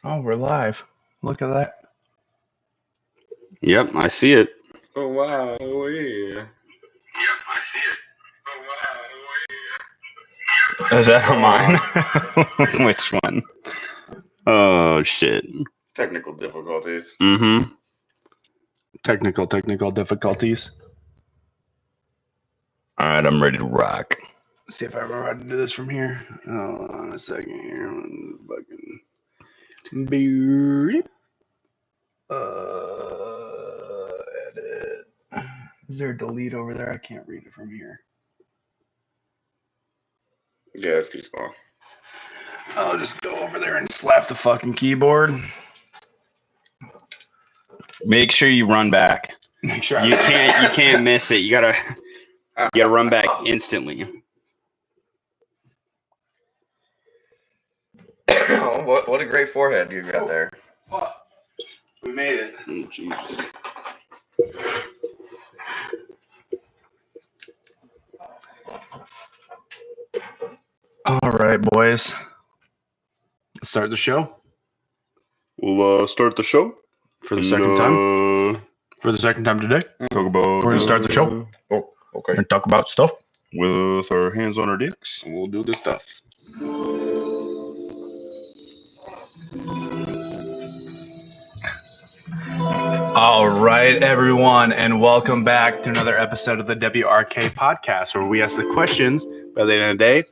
Oh, we're live. Look at that. Yep, I see it. Oh, wow. Oh, yeah. Yep, I see it. Oh, wow. Is that on mine? Which one? Oh, shit. Technical difficulties. Mm-hmm. Technical difficulties. All right, I'm ready to rock. Let's see if I remember how to do this from here. Hold on a second here. Fucking beep. Edit. Is there a delete over there? I can't read it from here. Yeah, it's too small. I'll just go over there and slap the fucking keyboard. Make sure you run back. Make sure You can't miss it. You gotta run back instantly. Oh, what a great forehead you got there. We made it. Oh, Jesus. All right, boys. Let's start the show. We'll start the show For the second time? For the second time today? Talk about. We're going to start the show. Oh, okay. And talk about stuff. With our hands on our dicks. We'll do this stuff. All right, everyone, and welcome back to another episode of the WRK podcast, where we ask the questions by the end of the day.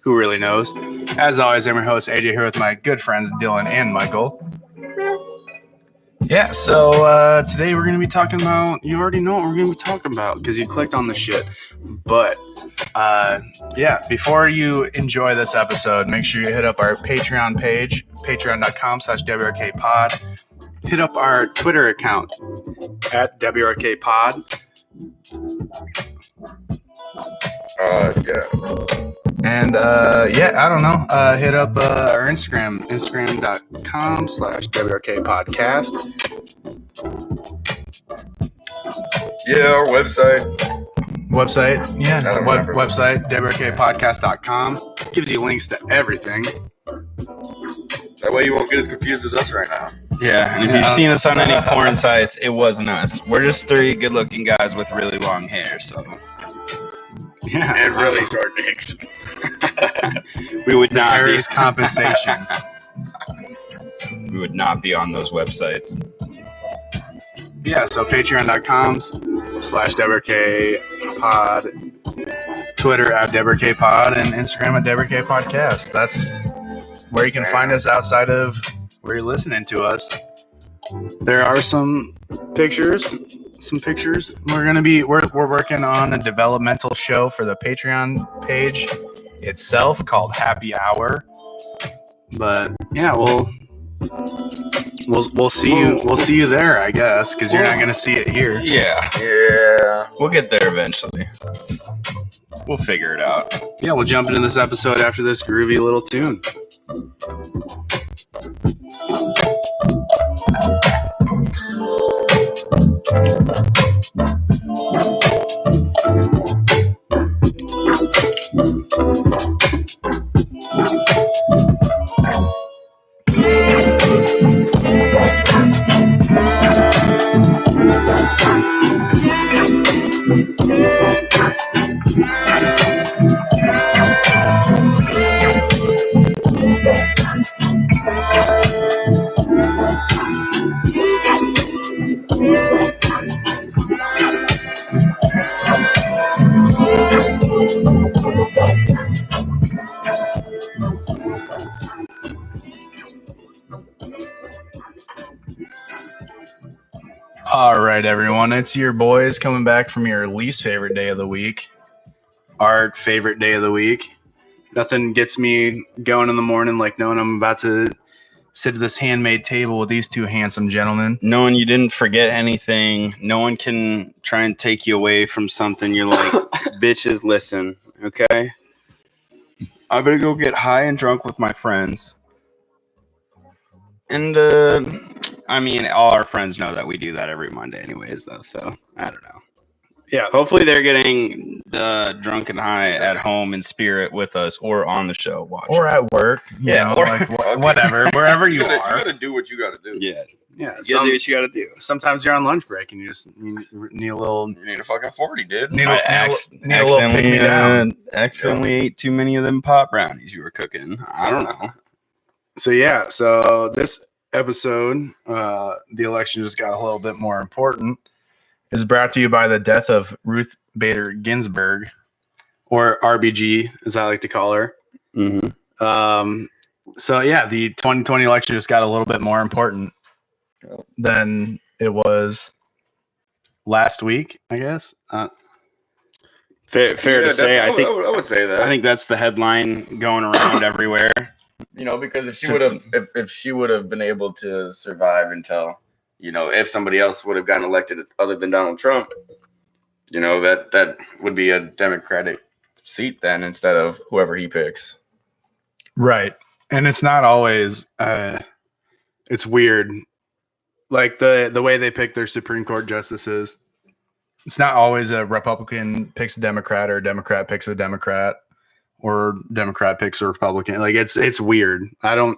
Who really knows? As always, I'm your host, AJ, here with my good friends, Dylan and Michael. Yeah, so today we're going to be talking about, you already know what we're going to be talking about because you clicked on the shit. But, yeah, before you enjoy this episode, make sure you hit up our Patreon page, patreon.com/WRKpod. Hit up our Twitter account at WRKpod. Yeah. And, yeah, I don't know. Hit up our Instagram.com/WRKpodcast. Yeah, our website. Yeah. I don't remember. Website, WRKpodcast.com. Gives you links to everything. That way you won't get as confused as us right now. Yeah, and if you've seen us on any porn sites, it wasn't us. We're just three good-looking guys with really long hair, so. Yeah. And really short dicks. We would not There be. is compensation. We would not be on those websites. Yeah, so patreon.com/WRKpod, Twitter at WRKpod, and Instagram at WRKpodcast. That's where you can find us outside of where you're listening to us. There are some pictures. We're working on a developmental show for the Patreon page itself called Happy Hour. But yeah, we'll see you there, I guess, because you're not gonna see it here. Yeah, we'll get there eventually. We'll figure it out. Yeah, we'll jump into this episode after this groovy little tune. All right, everyone, it's your boys coming back from your least favorite day of the week, our favorite day of the week. Nothing gets me going in the morning like knowing I'm about to sit at this handmade table with these two handsome gentlemen. Knowing you didn't forget anything, no one can try and take you away from something. You're like, bitches, listen, okay? I'm gonna go get high and drunk with my friends. And, I mean, all our friends know that we do that every Monday anyways, though, so I don't know. Yeah. Hopefully they're getting drunk and high at home in spirit with us or on the show watching. Or at work. You know, or like whatever, wherever you are. You gotta do what you gotta do. Yeah. Yeah. You gotta do what you gotta do. Sometimes you're on lunch break and you just need a little. You need a fucking 40, dude. Need a little pick me down. Accidentally ate too many of them pot brownies you were cooking. I don't know. So this episode, the election just got a little bit more important, is brought to you by the death of Ruth Bader Ginsburg, or RBG, as I like to call her. Mm-hmm. So yeah, the 2020 election just got a little bit more important than it was last week, I guess. Fair to say. I would say that. I think that's the headline going around everywhere. You know, because if she would have been able to survive until, you know, if somebody else would have gotten elected other than Donald Trump, you know, that would be a Democratic seat then instead of whoever he picks. Right. And it's not always it's weird. Like the way they pick their Supreme Court justices, it's not always a Republican picks a Democrat or a Democrat picks a Democrat or Democrat picks a Republican. Like it's weird. I don't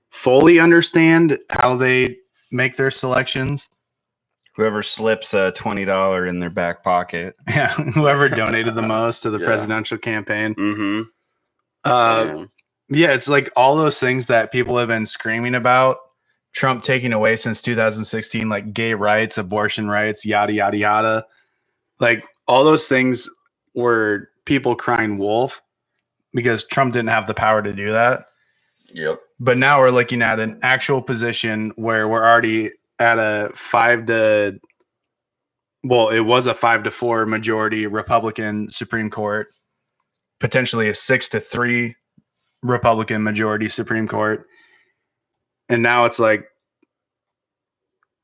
fully understand how they make their selections. Whoever slips a $20 in their back pocket. Yeah, whoever donated the most to the presidential campaign. Mm-hmm. Yeah, it's like all those things that people have been screaming about Trump taking away since 2016, like gay rights, abortion rights, yada, yada, yada. Like all those things were people crying wolf because Trump didn't have the power to do that. Yep. But now we're looking at an actual position where we're already at a 5-4 majority Republican Supreme Court, potentially a 6-3 Republican majority Supreme Court. And now it's like,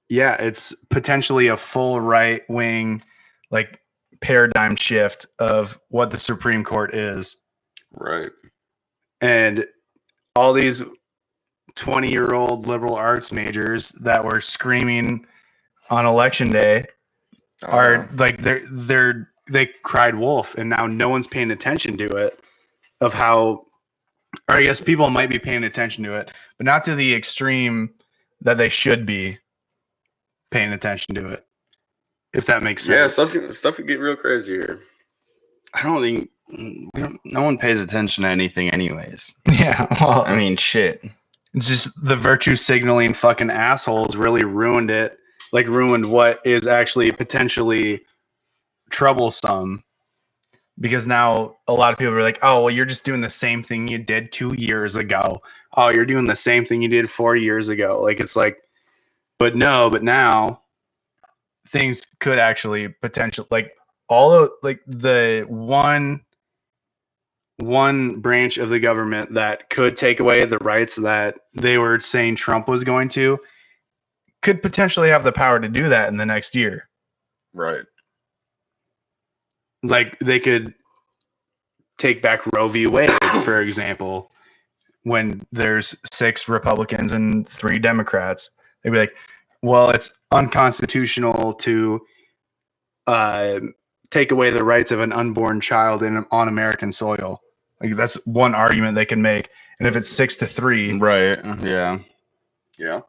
yeah, it's potentially a full right wing, like paradigm shift of what the Supreme Court is. Right. And all these 20-year-old liberal arts majors that were screaming on election day are like they cried wolf, and now no one's paying attention to it. Of how, or I guess people might be paying attention to it, but not to the extreme that they should be paying attention to it. If that makes sense. Yeah, stuff could get real crazy here. I don't think no one pays attention to anything anyways. Yeah. Well, I mean, shit. It's just the virtue signaling fucking assholes really ruined it. Like ruined what is actually potentially troublesome. Because now a lot of people are like, oh, well, you're just doing the same thing you did 2 years ago. Oh, you're doing the same thing you did 4 years ago. Like, it's like, but now things could actually potentially, like, all of, like, the one branch of the government that could take away the rights that they were saying Trump was going to could potentially have the power to do that in the next year. Right. Like they could take back Roe v. Wade, for example, when there's 6 Republicans and 3 Democrats. They'd be like, well, it's unconstitutional to take away the rights of an unborn child on American soil. Like that's one argument they can make. And if it's 6-3, right? Yeah.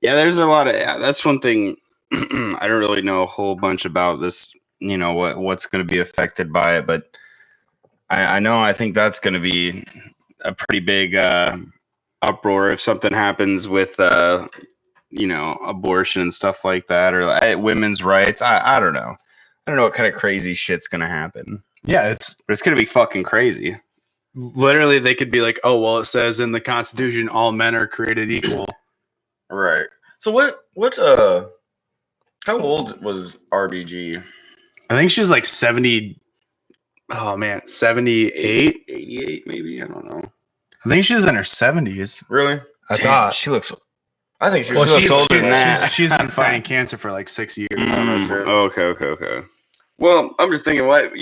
There's a lot of. That's one thing. I don't really know a whole bunch about this. You know what's going to be affected by it, but I know I think that's going to be a pretty big uproar if something happens with abortion and stuff like that, or women's rights. I don't know. I don't know what kind of crazy shit's going to happen. Yeah, but it's going to be fucking crazy. Literally, they could be like, "Oh, well, it says in the Constitution all men are created equal." Right. So what? How old was RBG? I think she's like 70. Oh man, 78, 88, maybe. I don't know. I think she's in her 70s. Really? I thought she looks. I think she looks older than that. She's been fighting cancer for like 6 years. Okay. Well, I'm just thinking, what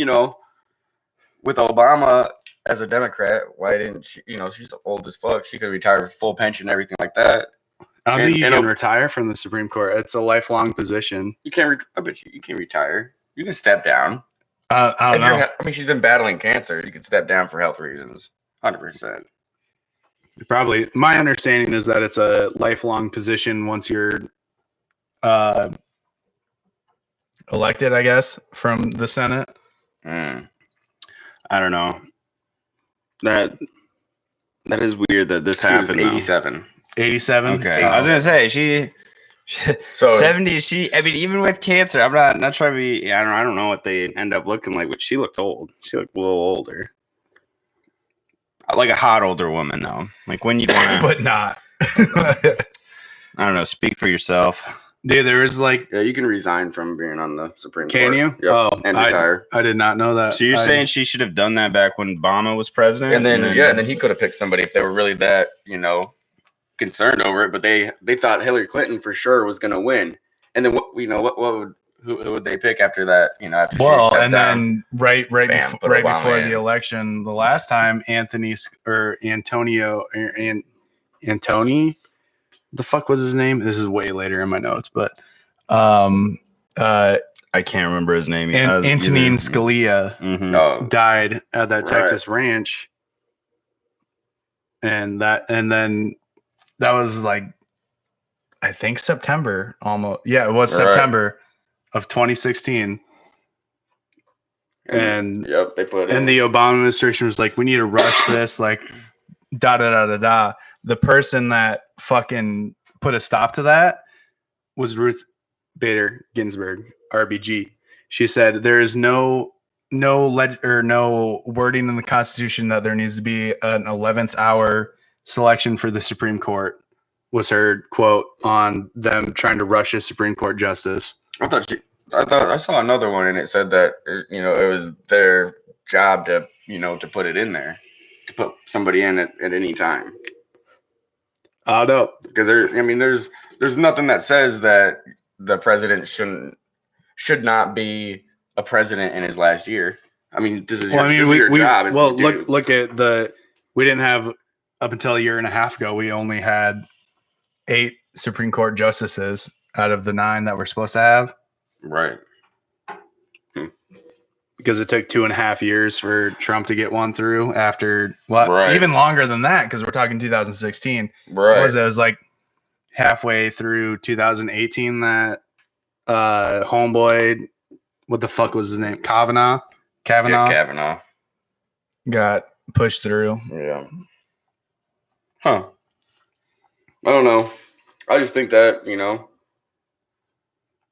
with Obama as a Democrat, why didn't she? She's old as fuck. She could retire with full pension, and everything like that. I don't think you can retire from the Supreme Court. It's a lifelong position. You can't. I bet you can retire. You can step down. I don't know. I mean, she's been battling cancer. You can step down for health reasons. 100%. Probably. My understanding is that it's a lifelong position once you're elected, I guess, from the Senate. I don't know. That is weird that this happened. 87. 87. Okay, I was gonna say she So 70. I mean, even with cancer, I'm not trying to be. I don't know what they end up looking like, but she looked old. She looked a little older. I like a hot older woman though. Like when you want to, but not. I don't know. Speak for yourself. Dude, there is like. yeah, you can resign from being on the Supreme Court. Can you? Yep. Oh, And retire. I did not know that. So you're saying she should have done that back when Obama was president? And then he could have picked somebody if they were really that, concerned over it. But they thought Hillary Clinton for sure was going to win. And then who would they pick after that? After she stepped and down? then right Bam, put right Obama before in. the election, the last time, Antony, the fuck was his name? This is way later in my notes, but I can't remember his name. Antonin Scalia Mm-hmm. died at that Right. Texas ranch, and then that was like, I think September almost. Yeah, it was Right. September of 2016. And yep, they put and the Obama administration was like, we need to rush this, like, da da da da da. The person that fucking put a stop to that was Ruth Bader Ginsburg, RBG. She said there is no wording in the Constitution that there needs to be an 11th hour selection for the Supreme Court. Was her quote on them trying to rush a Supreme Court justice. I thought I saw another one and it said that it was their job to put it in there, to put somebody in at any time. I don't know. Because there's nothing that says that the president should not be a president in his last year. I mean, this is your job. Look at we didn't have, up until a year and a half ago, we only had 8 Supreme Court justices out of the 9 that we're supposed to have. Right. Because it took 2.5 years for Trump to get one through after, even longer than that, because we're talking 2016. Right. It was like halfway through 2018 that homeboy, what the fuck was his name? Kavanaugh Yeah, Kavanaugh got pushed through. Yeah. Huh. I don't know. I just think that,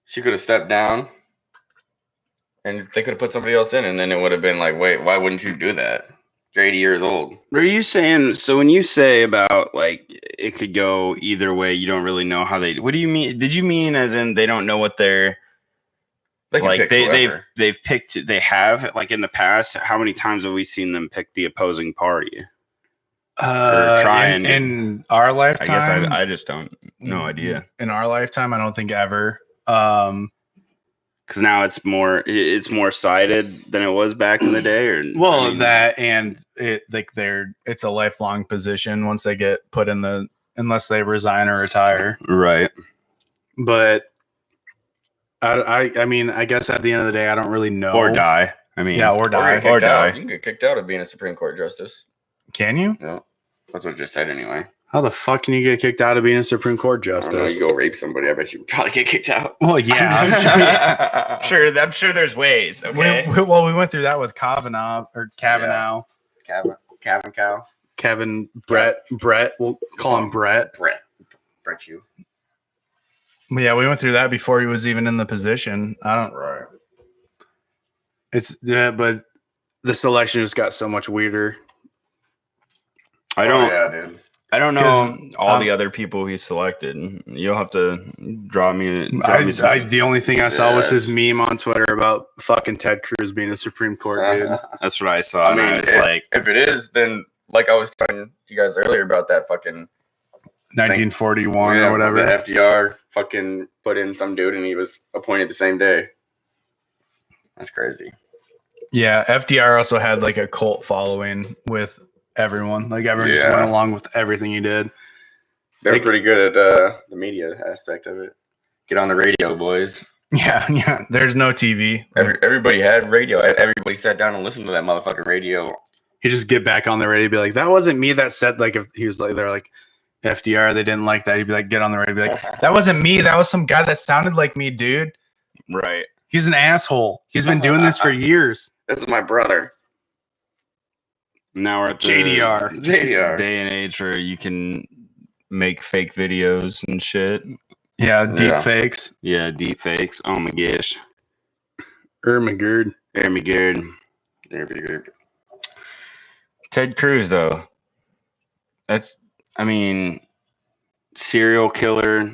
she could have stepped down and they could have put somebody else in, and then it would have been like, wait, why wouldn't you do that? You're 80 years old. Are you saying, so when you say about like it could go either way, you don't really know how what do you mean? Did you mean as in they don't know what they're They can pick whoever. they've picked, they have, like in the past, how many times have we seen them pick the opposing party? In our lifetime, I guess I just don't, no idea. In our lifetime, I don't think ever. Because now it's more sided than it was back in the day, or it's a lifelong position once they get put in unless they resign or retire, right? But I mean, I guess at the end of the day, I don't really know. Or die. I mean, yeah, or die. Or die. You can get kicked out of being a Supreme Court justice. Can you? No, that's what I just said anyway. How the fuck can you get kicked out of being a Supreme Court justice? I don't know, you go rape somebody, I bet you probably get kicked out. Well, yeah, I'm sure there's ways. Okay. We went through that with Kavanaugh. Kevin, Brett. We'll call him Brett. Brett, you. Yeah, we went through that before he was even in the position. Right. But the selection just got so much weirder. I don't know all the other people he selected. You'll have to draw me some. The only thing I saw was his meme on Twitter about fucking Ted Cruz being a Supreme Court dude. That's what I saw. I mean, if it is, then like I was telling you guys earlier about that fucking 1941 or whatever. The FDR fucking put in some dude and he was appointed the same day. That's crazy. Yeah, FDR also had like a cult following with everyone. Like everyone just went along with everything he did. They're pretty good at the media aspect of it. Get on the radio, boys. Yeah. There's no TV. Everybody had radio. Everybody sat down and listened to that motherfucking radio. He just get back on the radio, and be like, "That wasn't me that said." Like if he was like, they're like FDR, they didn't like that. He'd be like, get on the radio, be like, "That wasn't me. That was some guy that sounded like me, dude. Right. He's an asshole. He's been doing this for years." This is my brother. Now we're at the JDR day and age where you can make fake videos and shit. Yeah, deep fakes. Yeah, deep fakes. Oh my gosh. Ermagerd. Ted Cruz, though. That's, I mean, serial killer,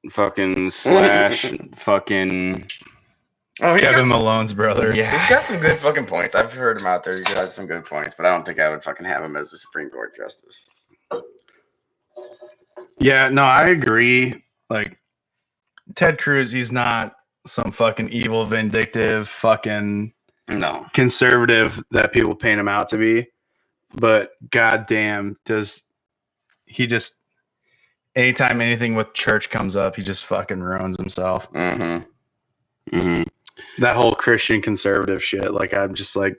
fucking slash, fucking. Oh, Kevin Malone's brother. Yeah. He's got some good fucking points. I've heard him out there. He's got some good points, but I don't think I would fucking have him as the Supreme Court justice. Yeah, no, I agree. Like, Ted Cruz, he's not some fucking evil, vindictive, fucking conservative that people paint him out to be. But goddamn, does he just, anytime anything with church comes up, he just fucking ruins himself. That whole Christian conservative shit. Like, I'm just like,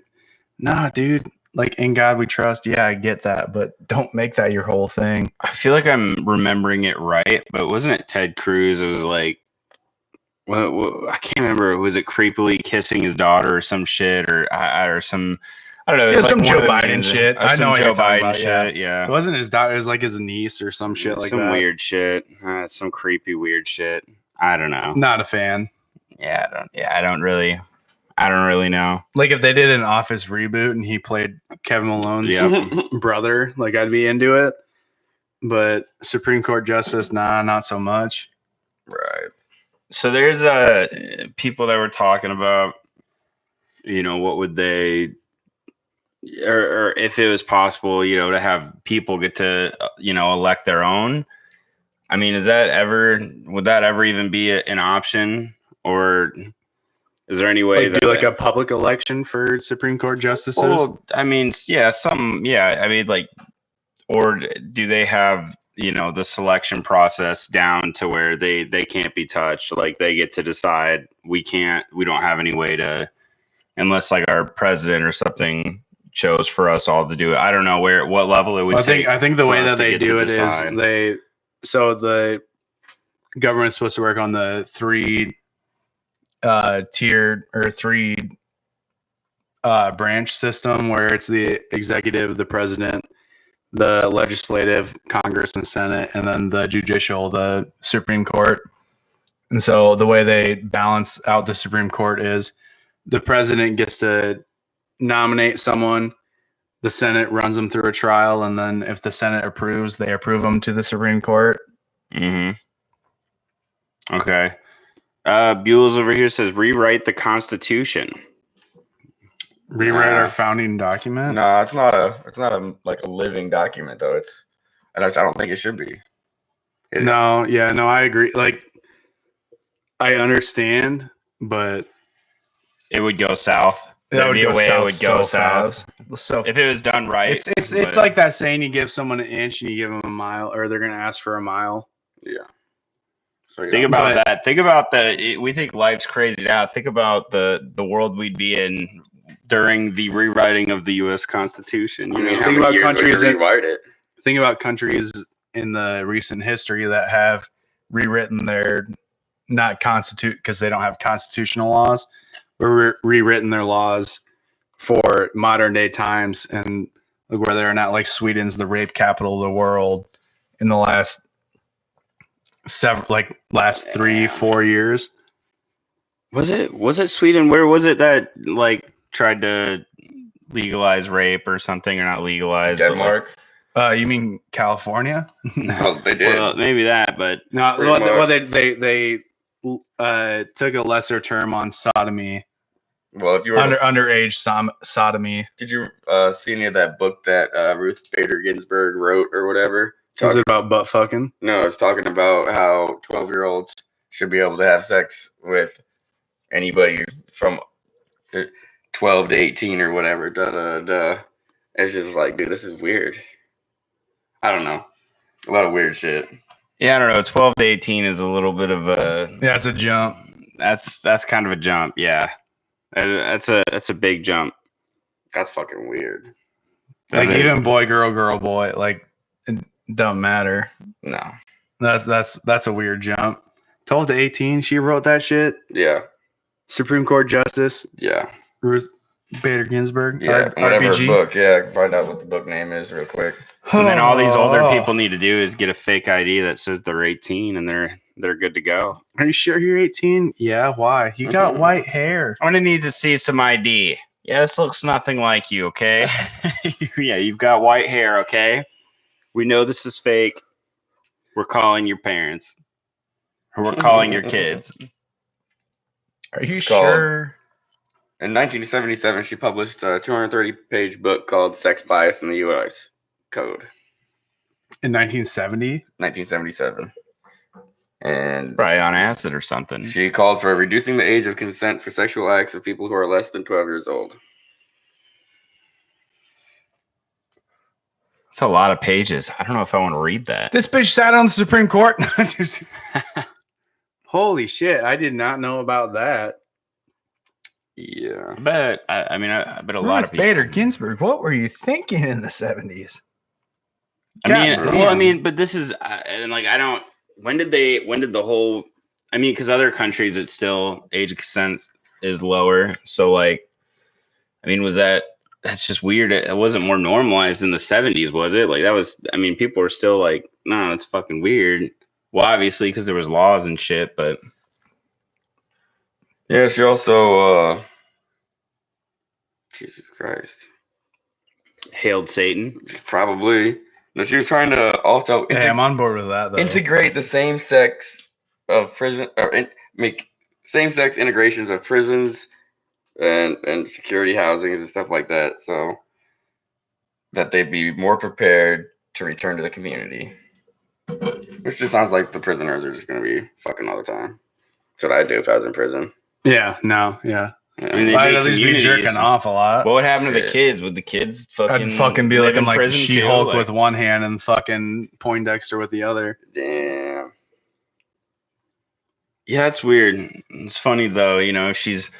nah, dude. Like, in God we trust. Yeah, I get that, but don't make that your whole thing. I feel like I'm remembering it right, but wasn't it Ted Cruz? It was like, I can't remember. Was it creepily kissing his daughter or some shit or some? I don't know. It was like some Joe Biden shit. I know Joe Biden shit. Yeah, it wasn't his daughter. It was like his niece or some shit like that. Some weird shit. Some creepy weird shit. I don't know. Not a fan. Yeah, I don't really know. Like if they did an Office reboot and he played Kevin Malone's brother, like I'd be into it. But Supreme Court justice, nah, not so much. Right. So there's people that were talking about, what would they, or if it was possible, to have people get to, elect their own. I mean, would that ever even be an option? Or is there any way do like a public election for Supreme Court justices? Well, I mean, yeah, I mean, like, or do they have, the selection process down to where they can't be touched? Like they get to decide we don't have any way to, unless like our president or something chose for us all to do it. I don't know what level it would take. I think the way that they do it is the government's supposed to work on the three tiered or three branch system where it's the executive, the president, the legislative, Congress and Senate, and then the judicial, the Supreme Court. And so the way they balance out the Supreme Court is the president gets to nominate someone, the Senate runs them through a trial, and then if the Senate approves, they approve them to the Supreme Court. Okay. Buell's over here says rewrite the Constitution. Rewrite our founding document? No, it's not a like a living document though. I don't think it should be. I agree. Like I understand, but it would go south. That would be a way it would go south. So if it was done right, it's like that saying: you give someone an inch and you give them a mile, or they're gonna ask for a mile. Yeah. So, think about that. Think about we think life's crazy now. Think about the world we'd be in during the rewriting of the U.S. Constitution. Think about countries think about countries in the recent history that have rewritten their because they don't have constitutional laws, or rewritten their laws for modern day times, and look where they're not. Like Sweden's the rape capital of the world in the last 3-4 years. Was it Sweden? Where was it that like tried to legalize rape or something, or not legalize? Denmark. You mean California? No, they did. Well, maybe that, but no. They took a lesser term on sodomy. Well, if you were underage sodomy. Did you see any of that book that Ruth Bader Ginsburg wrote or whatever? Was it about butt fucking? No, it's talking about how 12-year-olds should be able to have sex with anybody from 12 to 18 or whatever. It's just like, dude, this is weird. I don't know. A lot of weird shit. Yeah, I don't know. 12 to 18 is a little bit of a. Yeah, it's a jump. That's kind of a jump. Yeah, that's a big jump. That's fucking weird. Like even boy, girl, boy. Like it don't matter. No. That's a weird jump. 12 to 18. She wrote that shit. Yeah. Supreme Court Justice. Yeah. Ruth Bader Ginsburg. Yeah. Whatever her book. Yeah, I can find out what the book name is real quick. And then all these older people need to do is get a fake ID that says they're 18 and they're good to go. Are you sure you're 18? Yeah. Why? You got white hair. I'm gonna need to see some ID. Yeah, this looks nothing like you. Okay. Yeah, you've got white hair. Okay. We know this is fake. We're calling your parents. Or we're calling your kids. Are you sure? In 1977, she published a 230-page book called Sex Bias in the U.S. Code. In 1970? 1977. And probably on acid or something. She called for reducing the age of consent for sexual acts of people who are less than 12 years old. That's a lot of pages. I don't know if I want to read that. This bitch sat on the Supreme Court. Holy shit. I did not know about that. Yeah. I bet a lot of people. Bader Ginsburg, what were you thinking in the 70s? But this is, and like, I don't, when did the whole, because other countries, it's still age of consent is lower. So like, that's just weird. It wasn't more normalized in the 70s, was it? Like that was, people were still like, no, that's fucking weird. Well, obviously, because there was laws and shit, but. Yeah, she also, Jesus Christ. Hailed Satan. Probably. No, she was trying to also. Hey, I'm on board with that, though. Integrate the same sex of prison, or make same sex integrations of prisons and security housings and stuff like that, so that they'd be more prepared to return to the community. Which just sounds like the prisoners are just going to be fucking all the time. That's what I'd do if I was in prison. Yeah, no, yeah. I'd at least be jerking off a lot. What would happen to the kids? Would the kids I'd fucking be looking like She-Hulk with one hand and fucking Poindexter with the other. Damn. Yeah, it's weird. It's funny though, if she's,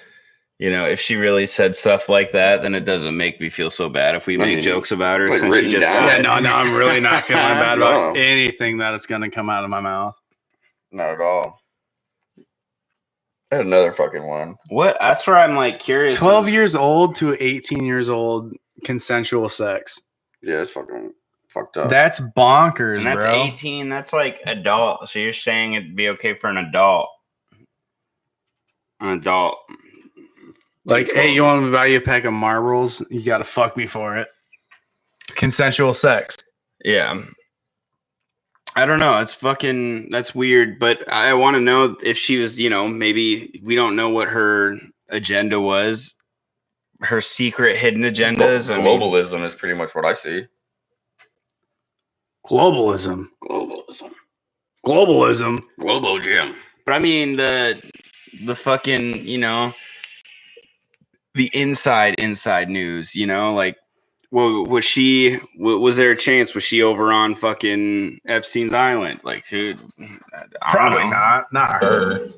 if she really said stuff like that, then it doesn't make me feel so bad if we make jokes about her. Like since she just no, I'm really not feeling bad about anything that is going to come out of my mouth. Not at all. I had another fucking one. What? That's where I'm like curious. 12 years old to 18 years old, consensual sex. Yeah, it's fucking fucked up. That's bonkers, and that's bro. 18. That's like adult. So you're saying it'd be okay for an adult? An adult. Like, hey, you want me to buy you a pack of marbles? You got to fuck me for it. Consensual sex. Yeah. I don't know. That's weird. But I want to know if she was, maybe we don't know what her agenda was. Her secret hidden agendas. Globalism is pretty much what I see. Globalism. Globo Jim. But the fucking, the inside news, like, well, was there a chance? Was she over on fucking Epstein's Island? Like, dude, probably not. Not her.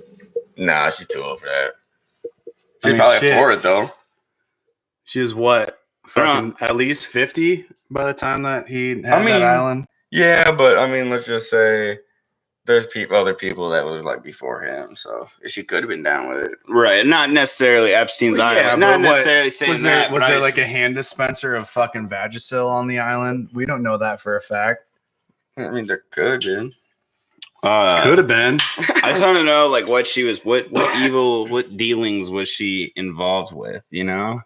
Nah, she's too old for that. She's probably up for it, though. She was what? Fucking at least 50 by the time that he had that island? Yeah, but let's just say there's other people that was like before him, so she could have been down with it. Right, not necessarily Epstein's Island. Not necessarily saying that. Was there like a hand dispenser of fucking Vagisil on the island? We don't know that for a fact. There could have been. Could have been. I just want to know, like, what dealings was she involved with? Yeah.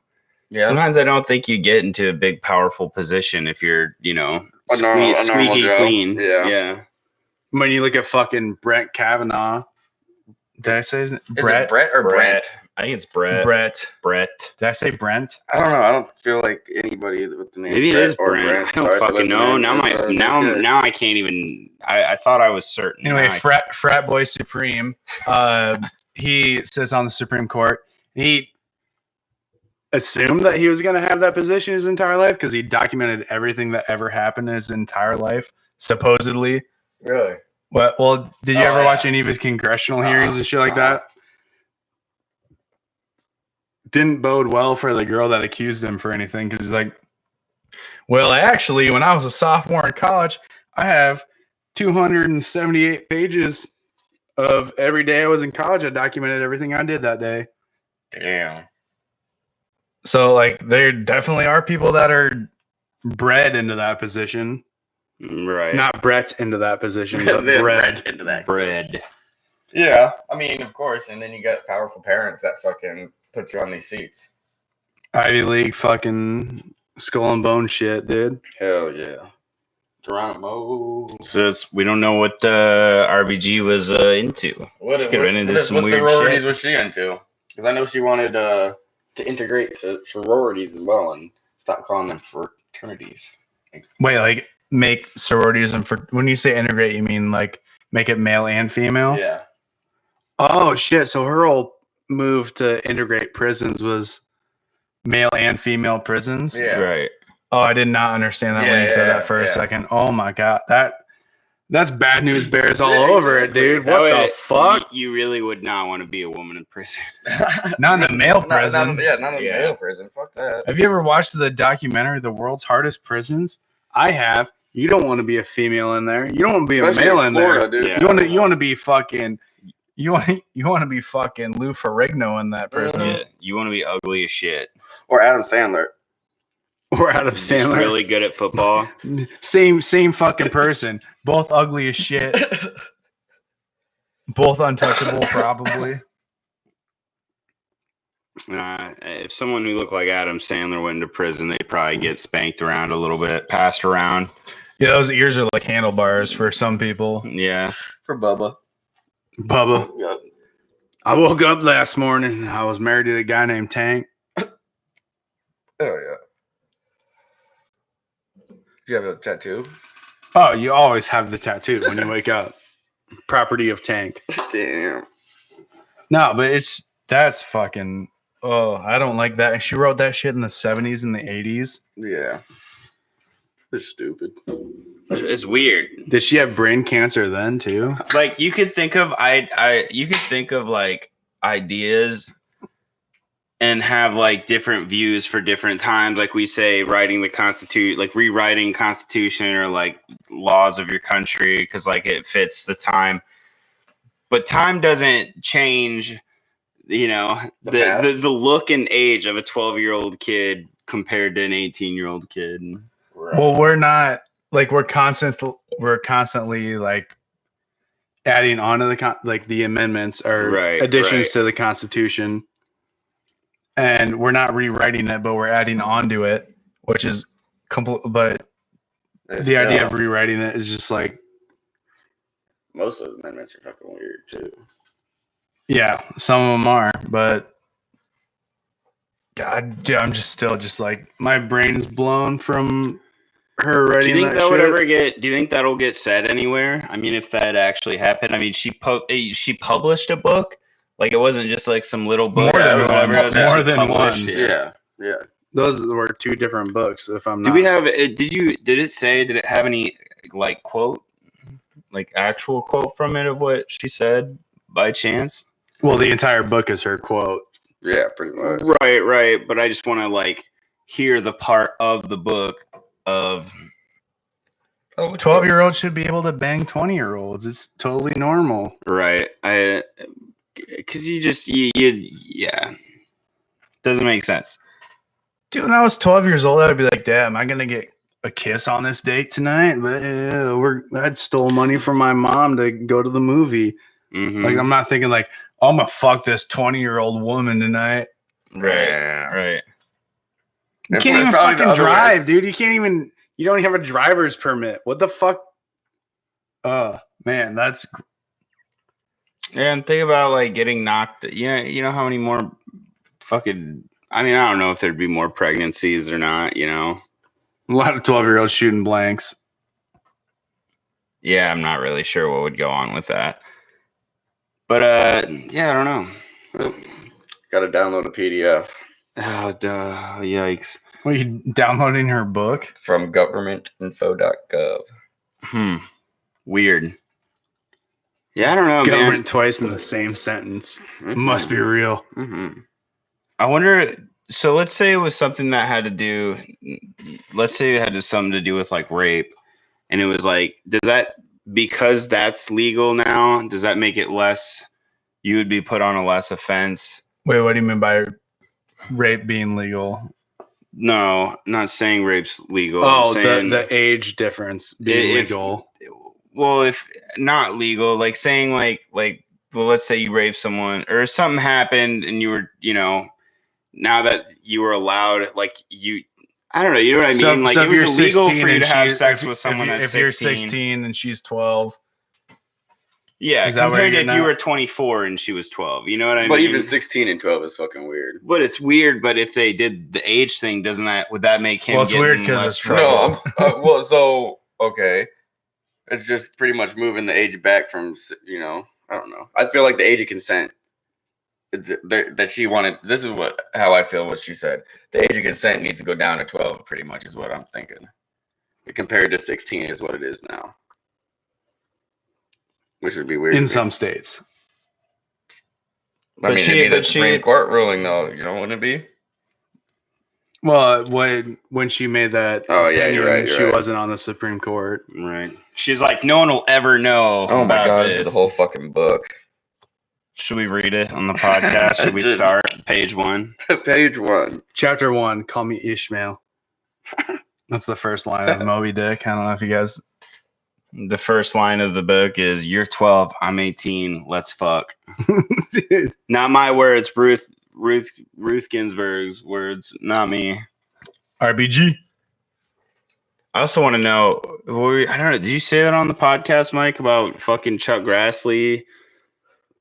Sometimes I don't think you get into a big, powerful position if you're, squeaky clean. Yeah. When you look at fucking Brett Kavanaugh, did I say his name? Brett? Is it Brett or Brent? I think it's Brett. Brett. Did I say Brent? I don't know. I don't feel like anybody with the name. Maybe it is Brent. I don't fucking know. Now I can't even. I thought I was certain. Anyway, frat boy supreme. He sits on the Supreme Court. He assumed that he was going to have that position his entire life because he documented everything that ever happened in his entire life, supposedly. Really? What? Well, did you Oh, ever yeah. watch any of his congressional hearings and shit like that? Didn't bode well for the girl that accused him for anything because he's like, well, actually, when I was a sophomore in college, I have 278 pages of every day I was in college. I documented everything I did that day. Damn. So, like, there definitely are people that are bred into that position. Right. Not Brett into that position, but They're bred. into that. Bread. Yeah, I mean, of course, and then you got powerful parents that fucking put you on these seats. Ivy League fucking skull and bone shit, dude. Hell yeah. Geronimo. So we don't know what RBG was into. What She could've been into some what weird sororities shit. was she into? Because I know she wanted to integrate sororities as well and stop calling them fraternities. Wait, like make sororities and for when you say integrate, you mean like make it male and female? Yeah. Oh shit! So her whole move to integrate prisons was male and female prisons. Yeah. Right. Oh, I did not understand that when you said that for a second. Oh my god, that's bad news bears all over it, dude. What the fuck? You really would not want to be a woman in prison. Not in a male prison. Not in a male prison. Fuck that. Have you ever watched the documentary "The World's Hardest Prisons"? I have. You don't want to be a female in there. You don't want to be Especially a male in in Florida, there. dude. You want to be fucking. You want to be fucking Lou Ferrigno in that prison. Yeah. You want to be ugly as shit. Or Adam Sandler. Or Adam Just Sandler. really good at football. Same fucking person. Both ugly as shit. Both untouchable, probably. If someone who looked like Adam Sandler went into prison, they'd probably get spanked around a little bit, passed around. Yeah, those ears are like handlebars for some people. Yeah. For Bubba. Yep. I woke up last morning. I was married to a guy named Tank. Oh, yeah. Do you have a tattoo? Oh, you always have the tattoo when you wake up. Property of Tank. Damn. No, but that's fucking. Oh, I don't like that. She wrote that shit in the 70s and the 80s. Yeah. It's stupid. It's weird. Did she have brain cancer then too? Like you could think of you could think of like ideas and have like different views for different times. Like we say writing the constitution, like rewriting constitution or like laws of your country because like it fits the time. But time doesn't change, you know, the look and age of a 12-year-old kid compared to an 18-year-old kid. Right. Well, we're not like we're constantly like adding on to the amendments or additions to the Constitution, and we're not rewriting it, but we're adding on to it, which is complete. But the idea of rewriting it is just like most of the amendments are fucking weird too. Yeah, some of them are, but God, dude, I'm just still like my brain's blown from her writing. Do you think that would shit. ever get? Do you think that'll get said anywhere? I mean, if that actually happened, I mean, she published a book. Like it wasn't just like some little book. More than one. More than one. Yeah. Those were two different books. If I'm not. Do we have? Did it say? Did it have any like quote, like actual quote from it of what she said by chance? Well, the entire book is her quote. Yeah, pretty much. Right. But I just want to like hear the part of the book of 12-year-olds should be able to bang 20-year-olds. It's totally normal. Right. Because yeah. Doesn't make sense. Dude, when I was 12 years old, I'd be like, Dad, am I going to get a kiss on this date tonight? But I'd stole money from my mom to go to the movie. Mm-hmm. Like, I'm not thinking like, oh, I'm going to fuck this 20-year-old woman tonight. Right. You can't even fucking drive, dude. You don't have a driver's permit. What the fuck? Oh, man, that's... Yeah, and think about like getting knocked. You know how many more fucking... I mean, I don't know if there'd be more pregnancies or not, you know? A lot of 12-year-olds shooting blanks. Yeah, I'm not really sure what would go on with that. But, yeah, I don't know. Got to download a PDF. Oh, yikes. What, are you downloading her book? From governmentinfo.gov. Weird. Yeah, I don't know, Government man. twice in the same sentence. Mhm. Must be real. Mhm. I wonder. So let's say it was something that had to do. Let's say it had something to do with like rape, and it was like, does that because that's legal now? Does that make it less? You would be put on a less offense. Wait, what do you mean by rape being legal? No, I'm not saying rape's legal. I'm Oh, saying the age difference being if- legal. well, if not legal, like saying well, let's say you rape someone or something happened and you were, now that you were allowed, like I don't know, you know what I mean? Like if it was you're illegal 16 for you and to have she's- sex if- with someone if, that's if you're 16. 16 and she's 12. Yeah, Is that where compared to you're if you not- were 24 and she was 12. You know what I But mean? even 16 and 12 is fucking weird. But it's weird. But if they did the age thing, would that make him? Well, it's get weird in 'cause less it's trouble? No, well, so okay, it's just pretty much moving the age back from I don't know. I feel like the age of consent that she wanted. This is how I feel. What she said, the age of consent needs to go down to 12. Pretty much is what I'm thinking. Compared to 16 is what it is now, which would be weird In to me. some states. I mean, it'd be the Supreme Court ruling, though. You know, wouldn't it be? Well, when she made that Oh, yeah, opinion, you're right, she wasn't on the Supreme Court. Right. She's like, no one will ever know. Oh my about god, this. this is the whole fucking book. Should we read it on the podcast? Should we Dude. start page 1? Page 1. Chapter 1, Call Me Ishmael. That's the first line of Moby Dick. I don't know if you guys... The first line of the book is, "You're 12, I'm 18. Let's fuck." Dude. Not my words. Ruth Ginsburg's words, not me. RBG. I also want to know. I don't know. Did you say that on the podcast, Mike, about fucking Chuck Grassley,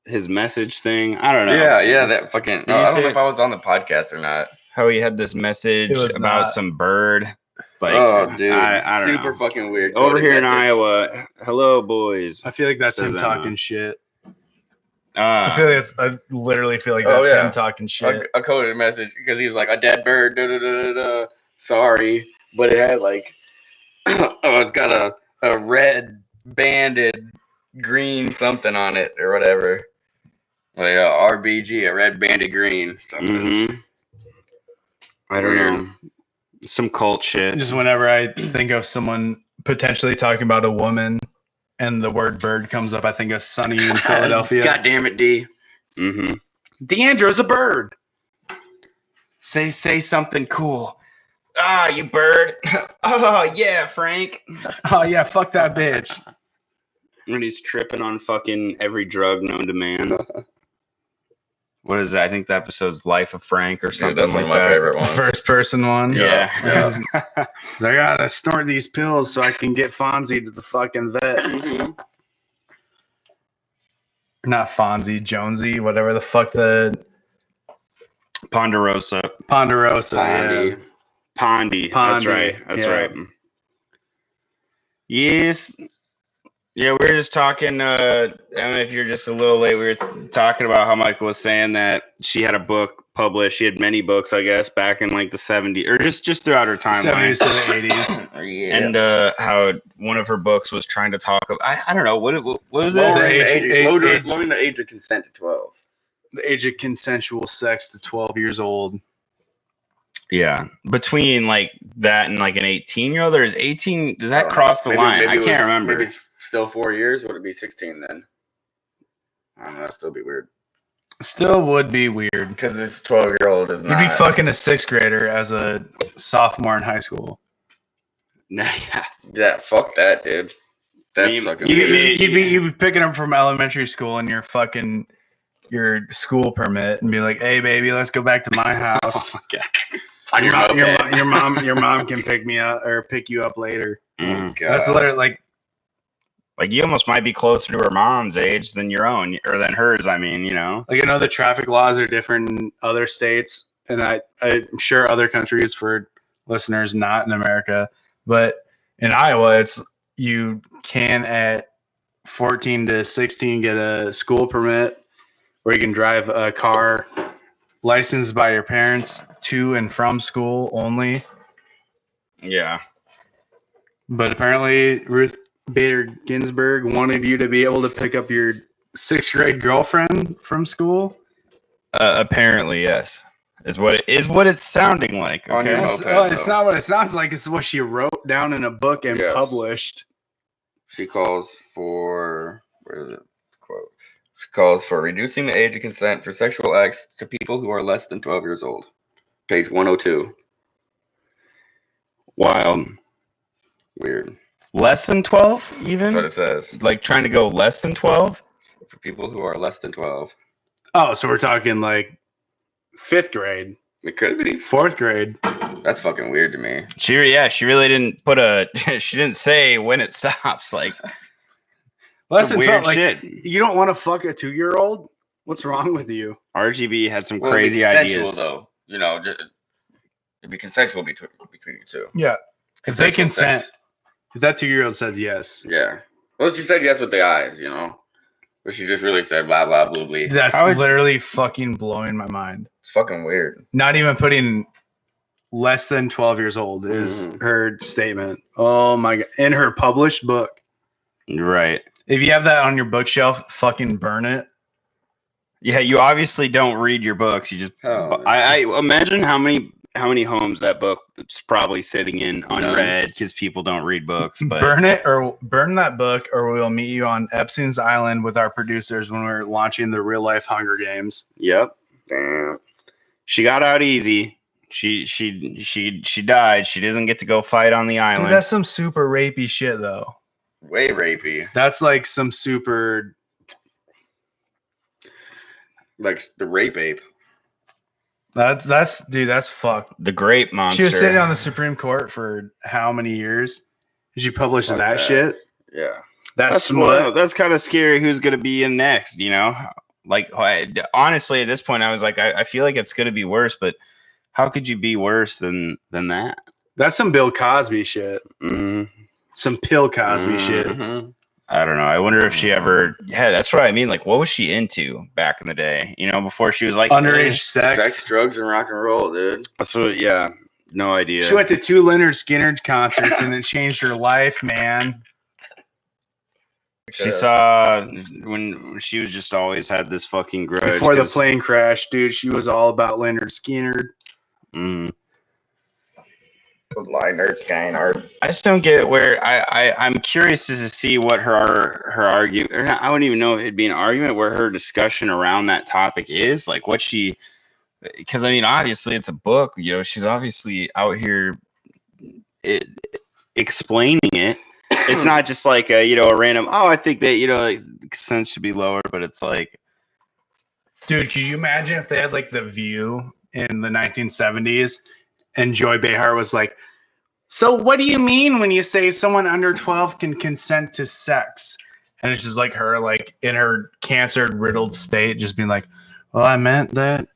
his message thing? I don't know. Yeah, that fucking. Did you I don't say- know if I was on the podcast or not. How he had this message It was about not. some bird. Like, Oh, dude, I don't super know. fucking weird. Over coded here in message. Iowa, hello, boys. I feel like that's Says him Emma. talking shit. I I literally feel like Oh, that's yeah. him talking shit. A coded message because he was like a dead bird. Da, da, da, da, da. Sorry, but it had like, it's got a red banded green something on it or whatever. Like RBG, a red banded green. Something. I don't Weird. know. Some cult shit. Just whenever I think of someone potentially talking about a woman and the word bird comes up, I think of Sunny in Philadelphia. God damn it, D. Deandra's a bird. Say something cool. Ah, you bird. Oh yeah, Frank. Oh, yeah, fuck that bitch. When he's tripping on fucking every drug known to man. What is that? I think the episode's Life of Frank or Dude, something that's one like of my that. favorite The ones. first person one. Yeah. I gotta snort these pills so I can get Fonzie to the fucking vet. Mhm. Not Fonzie, Jonesy, whatever the fuck the Ponderosa. Ponderosa. Pondy. Yeah. Pondy. That's Pondy, right. That's yeah. right. Yes. Yeah, we were just talking. I don't know if you're just a little late. We were talking about how Michael was saying that she had a book published. She had many books, I guess, back in like the 70s or just throughout her timeline. 70s to the 80s. Yeah. And how one of her books was trying to talk about, I don't know, what was it? lowering, age- lowering the age of consent to 12. The age of consensual sex to 12 years old. Yeah. Between like that and like an 18-year-old, or is 18, does I that don't cross know. the Maybe- line? maybe I it can't was- remember. Maybe it's still 4 years. Would it be 16 then? I don't know. That'd still be weird. Still would be weird. Because this 12-year-old is You'd not. be fucking a sixth grader as a sophomore in high school. Yeah. Yeah, fuck that, dude. That's You- fucking You, weird. you'd be picking up from elementary school in your school permit and be like, "Hey, baby, let's go back to my house. On your moped. Your mom can pick me up or pick you up later." Mhm. God. That's literally like, Like you almost might be closer to her mom's age than your own, or than hers. I mean, I know the traffic laws are different in other states, and I'm sure other countries for listeners not in America, but in Iowa, it's you can at 14 to 16 get a school permit where you can drive a car licensed by your parents to and from school only. yeah. But apparently Ruth Bader Ginsburg wanted you to be able to pick up your 6th grade girlfriend from school? Apparently, yes. Is what it's sounding like. On your Okay. moped, It's though. not what it sounds like. It's what she wrote down in a book and Yes. published. She calls for where is it? Quote. She calls for reducing the age of consent for sexual acts to people who are less than 12 years old. Page 102. Wild. Weird. Less than 12, even? That's what it says. Like trying to go less than 12? For people who are less than 12. Oh, so we're talking like 5th grade, It could be. 4th grade. That's fucking weird to me. She really didn't put she didn't say when it stops. Like, Less some than weird 12, like, shit. you don't want to fuck a 2-year-old? What's wrong with you? RGB had some Well, crazy it'd be consensual, ideas. though. You know, it'd be consensual between you two. Yeah. If they Consensual consent, sex. if that 2-year-old says yes, Yeah. Well, she said yes with the eyes, you know. But she just really said blah, blah, blue, blee. that's How would- literally fucking blowing my mind. It's fucking weird. Not even putting less than 12 years old is her statement. Oh my God. In her published book. Right. If you have that on your bookshelf, fucking burn it. Yeah, you obviously don't read your books. You just Oh, I imagine how many homes that book is probably sitting in unread because people don't read books. But Burn it or burn that book, or we'll meet you on Epstein's Island with our producers when we're launching the real life Hunger Games. Yep. damn. She got out easy. She died. She doesn't get to go fight on the Dude, island. that's some super rapey shit, though. Way rapey. That's like some super. Like the rape ape. That's dude. That's fucked. The grape monster. She was sitting on the Supreme Court for how many years? She published Fuck that that. shit. Yeah. That's well, smut. that's kind of scary. Who's gonna be in next? You know, like honestly, at this point, I was like, I feel like it's gonna be worse. But how could you be worse than that? That's some Bill Cosby shit. Mm-hmm. Some Bill Cosby shit. Mhm. I don't know. I wonder if she ever. Yeah, that's what I mean. Like, what was she into back in the day? You know, before she was like Underage sex. Sex, drugs, and rock and roll, dude. So yeah, no idea. She went to 2 Leonard Skinner concerts and it changed her life, man. She saw when she was just always had this fucking grudge Before the 'cause- plane crash, dude, she was all about Leonard Skinner. Mhm. Leonard Skinner. I just don't get where I'm curious as to see what her argument. Or not, I wouldn't even know if it'd be an argument where her discussion around that topic is like what she. Because I mean, obviously it's a book. You know, she's obviously out here explaining it. It's not just like a random. Oh, I think that like, consent should be lower, but it's like. Dude, could you imagine if they had like The View in the 1970s and Joy Behar was like, so what do you mean when you say someone under 12 can consent to sex? And it's just like her, like in her cancer riddled state, just being like, well, I meant that,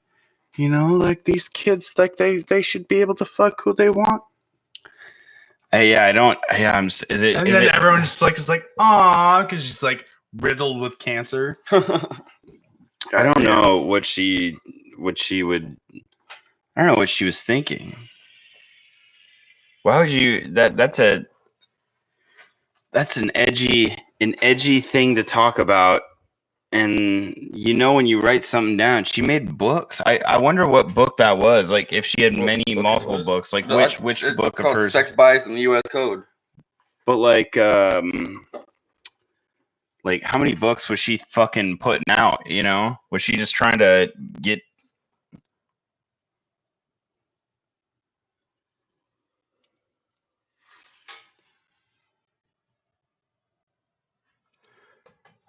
like these kids, like they should be able to fuck who they want. Yeah, I don't. Yeah, is it? And is then it, everyone just like is like, aw, because she's like riddled with cancer. I don't know what she would. I don't know what she was thinking. Why would you? That's an edgy thing to talk about. And when you write something down, she made books. I wonder what book that was. Like if she had multiple books. Like which It's book of called hers? Sex Bias in the U.S. Code. But like how many books was she fucking putting out? Was she just trying to get?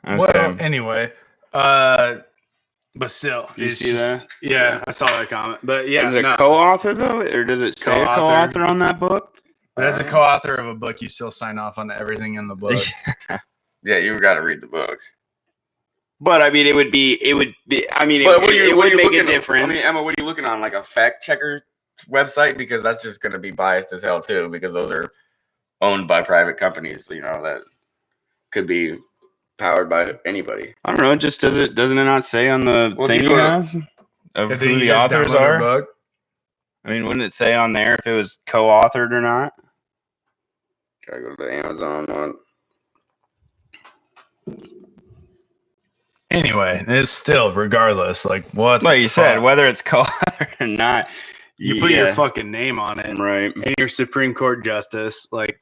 Okay. Well, anyway, but still, You it's see that? Yeah, I saw that comment. But yeah, Is it a co-author though, or does it say a Co-author. co-author on that book? But as a co-author of a book, you still sign off on everything in the book. Yeah, you got to read the book. But I mean, it would be. I mean, But it would make a difference. I mean, Emma, what are you looking on? Like a fact checker website? Because that's just going to be biased as hell too. Because those are owned by private companies. That could be powered by anybody. I don't know. Just doesn't it not say on the Well, thing if you you have of If who you the just authors download her are? book, I mean, wouldn't it say on there if it was co-authored or not? Gotta go to the Amazon one. Anyway, it's still regardless. Like what? Like you said, whether it's co-authored or not, you put your fucking name on it, right? And you're Supreme Court justice, like.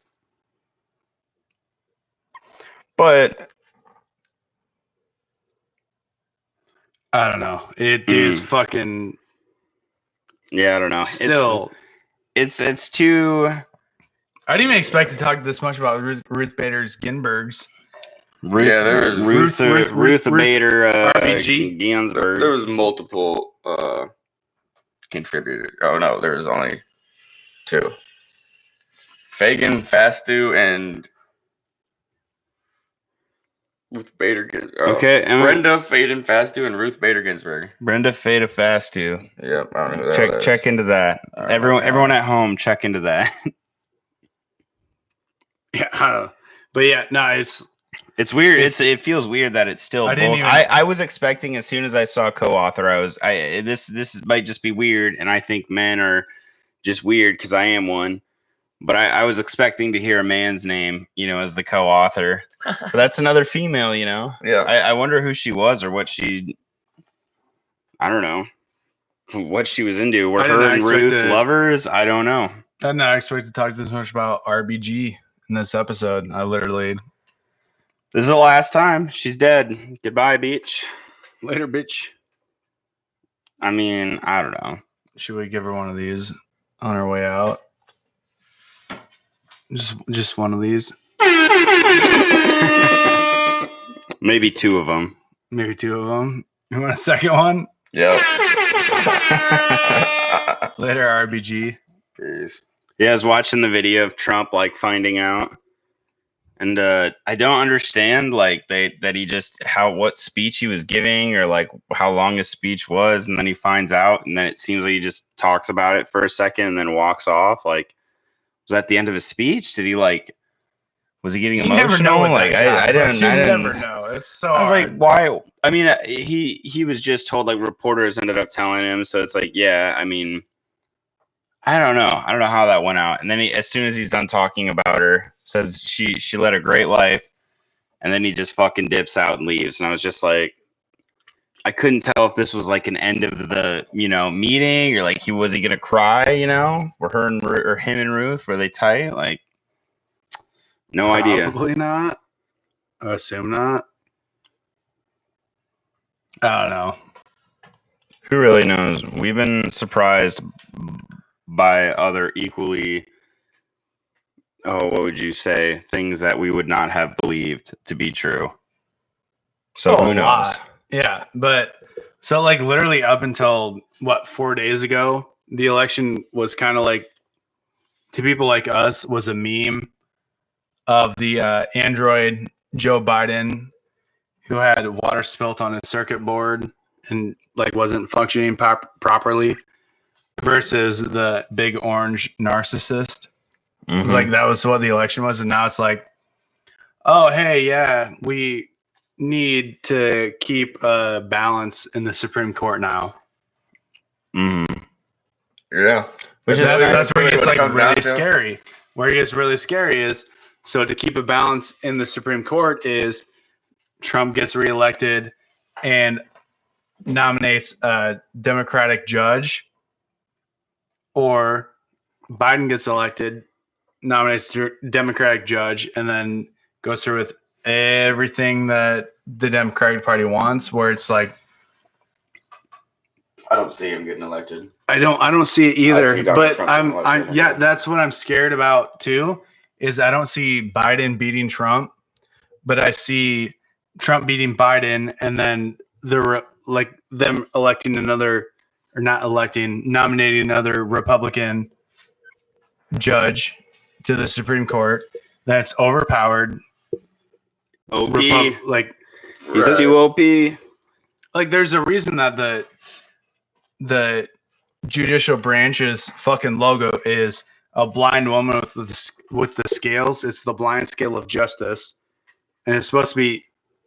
But I don't know. It is fucking. Yeah, I don't know. Still, it's too. I didn't even expect to talk this much about Ruth Bader Ginsburg's. Ruth Bader RBG Ginsburg. There was multiple contributors. Oh no, there was only 2. Fagan Fastu and Ruth Bader Ginsburg. Okay, Brenda Faden Fastu and Ruth Bader Ginsburg. Brenda Fader Fastu. Yep, I don't know who that is. Check into that. Everyone at home, check into that. Yeah, I don't know. But yeah, no, it's weird. It feels weird that it's still. I was expecting as soon as I saw co-author, this might just be weird, and I think men are just weird because I am one. But I was expecting to hear a man's name, as the co-author. But that's another female, Yeah. I wonder who she was or what she. I don't know what she was into. Were her and Ruth lovers? I don't know. I did not expect to talk this much about RBG in this episode. This is the last time. She's dead. Goodbye, bitch. Later, bitch. I mean, I don't know. Should we give her one of these on our way out? Just one of these. Maybe 2 of them. Maybe 2 of them. You want a second one? Yeah. Later, RBG. Peace. Yeah, I was watching the video of Trump finding out, and I don't understand that he just what speech he was giving or how long his speech was, and then he finds out, and then it seems like he just talks about it for a second and then walks off. Was that the end of his speech? Did he was he getting emotional? Never know. I didn't never know. It's so. I was hard. why? I mean, he was just told. Reporters ended up telling him. So it's yeah. I mean, I don't know. I don't know how that went out. And then as soon as he's done talking about her, says she led a great life, and then he just fucking dips out and leaves. And I was just I couldn't tell if this was an end of the meeting or was he gonna cry? Were him and Ruth, were they tight? No idea. Probably not. I assume not. I don't know. Who really knows? We've been surprised by other equally, what would you say, things that we would not have believed to be true. So who knows? Yeah, but so literally up until 4 days ago, the election was kind of to people like us was a meme of the android Joe Biden who had water spilt on his circuit board and wasn't functioning properly versus the big orange narcissist. It was that was what the election was, and now it's oh hey, yeah, we need to keep a balance in the Supreme Court now. Yeah. That's where it gets really scary. Where it gets really scary is so to keep a balance in the Supreme Court is Trump gets reelected and nominates a Democratic judge, or Biden gets elected, nominates a Democratic judge, and then goes through with everything that the Democratic Party wants, where it's I don't see him getting elected. I don't see it either. But Trump that's what I'm scared about too, is I don't see Biden beating Trump, but I see Trump beating Biden, and then them electing nominating another Republican judge to the Supreme Court that's overpowered. OP. He's too OP. There's a reason that the judicial branch's fucking logo is a blind woman with the scales. It's the blind scale of justice, and it's supposed to be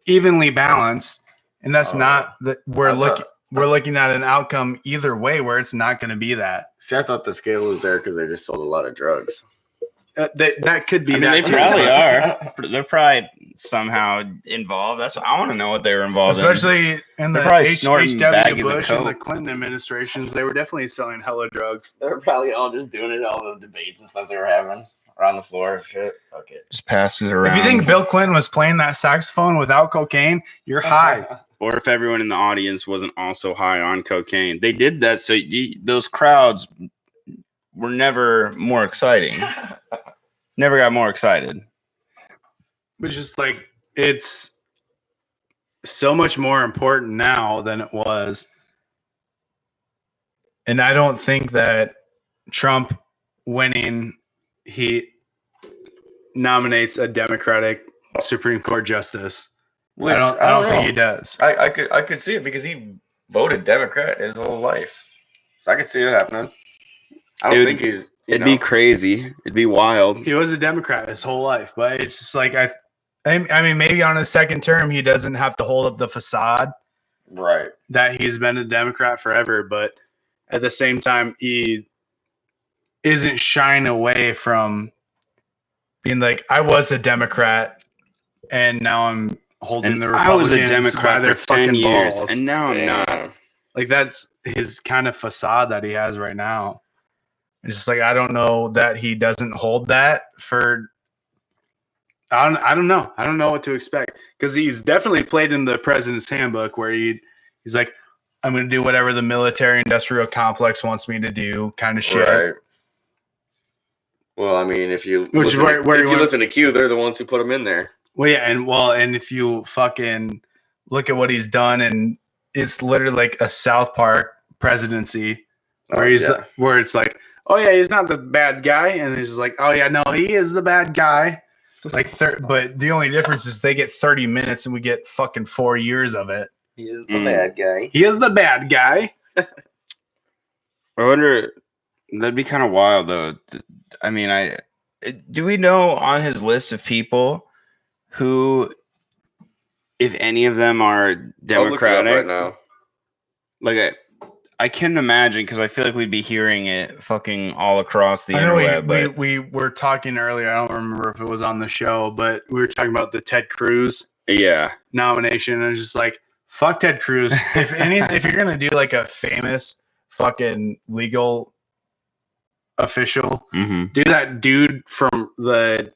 evenly balanced. And that's not that we're looking at an outcome either way where it's not going to be that. See, I thought the scale was there because they just sold a lot of drugs. That could be. I mean, they probably are. They're probably somehow involved. I want to know what they were involved in. Especially in the They're probably snorting baggies H.W. of Bush and the coke. Clinton administrations, they were definitely selling hella drugs. They were probably all just doing it, all the debates and stuff they were having around the floor and shit. Fuck it. Just passing it around. If you think Bill Clinton was playing that saxophone without cocaine, you're high. Or if everyone in the audience wasn't also high on cocaine. They did that so those crowds were never more exciting. Never got more excited. But just like, it's so much more important now than it was. And I don't think that Trump winning, he nominates a Democratic Supreme Court justice. Which, I don't think he does. I could see it because he voted Democrat his whole life. So I could see it happening. I don't think he's. It'd be crazy. It'd be wild. He was a Democrat his whole life, but it's just like I mean, maybe on his second term he doesn't have to hold up the facade, right, that he's been a Democrat forever. But at the same time, he isn't shying away from being like, I was a Democrat, and now I'm holding the Republicans. I was a Democrat for 10 years, balls. and now I'm not. Like, that's his kind of facade that he has right now. It's just like, I don't know that he doesn't hold that for. I don't know. I don't know what to expect, because he's definitely played in the president's handbook where he's like, I'm going to do whatever the military-industrial complex wants me to do, kind of shit. Right. Well, I mean, if you listen to Q, they're the ones who put him in there. Well, yeah, and if you fucking look at what he's done, and it's literally like a South Park presidency where where it's like, oh yeah, he's not the bad guy, and he's just like, oh yeah, no, he is the bad guy. Like, but the only difference is they get 30 minutes and we get fucking 4 years of it. He is the bad guy. He is the bad guy. I wonder, that'd be kind of wild though. I mean, do we know on his list of people who, if any of them are Democratic right now? Like, I couldn't imagine, because I feel like we'd be hearing it fucking all across the interweb. We were talking earlier. I don't remember if it was on the show, but we were talking about the Ted Cruz nomination. And it's just like, fuck Ted Cruz. If you're gonna do like a famous fucking legal official, do that dude from the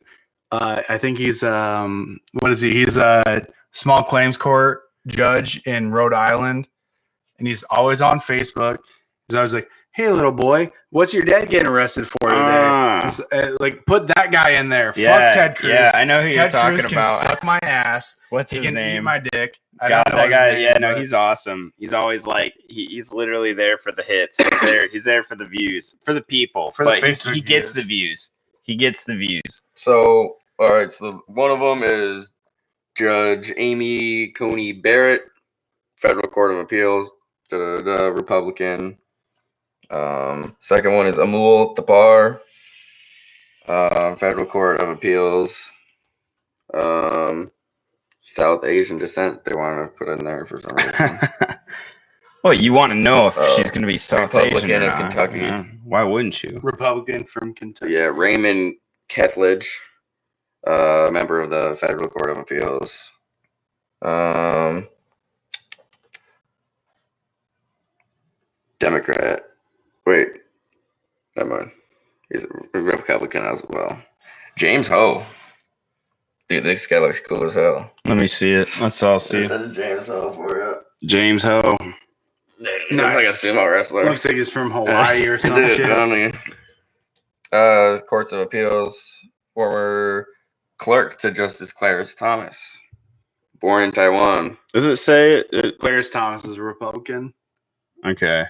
I think he's what is he? He's a small claims court judge in Rhode Island. And he's always on Facebook. He's always like, hey, little boy, what's your dad getting arrested for today? Just, like, put that guy in there. Yeah, fuck Ted Cruz. Yeah, I know who you're talking Cruz about. Can suck my ass. What's he his can name? Eat my dick. God, that guy. Yeah, no, he's awesome. He's always like, he's literally there for the hits. He's there for the views, for the people. For the Facebook he gets the views. He gets the views. So, all right. So one of them is Judge Amy Coney Barrett, Federal Court of Appeals. The Republican. Second one is Amul Tapar, Federal Court of Appeals. South Asian descent, they want to put in there for some reason. Well, you want to know if she's going to be South Republican Asian or of not. Kentucky. Yeah. Why wouldn't you? Republican from Kentucky. Yeah, Raymond Ketledge, member of the Federal Court of Appeals. Democrat. Wait. Never mind. He's a Republican as well. James Ho. Dude, this guy looks cool as hell. Let me see it. Let's all see. That's James Ho for you. James Ho. He looks like a sumo wrestler. Looks like he's from Hawaii or some Dude, shit. I mean, Courts of Appeals. Former clerk to Justice Clarence Thomas. Born in Taiwan. Does it say Clarence Thomas is a Republican. Okay.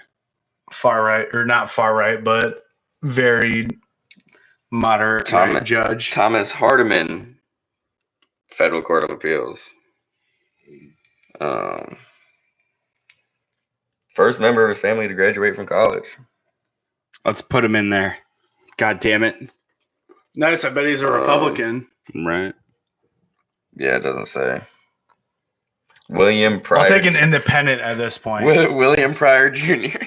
Far right, or not far right, but very moderate right judge. Thomas Hardiman, Federal Court of Appeals. First member of his family to graduate from college. Let's put him in there. God damn it. Nice. I bet he's a Republican. Right. Yeah, it doesn't say. William Pryor. I'll take an independent at this point. William Pryor Jr.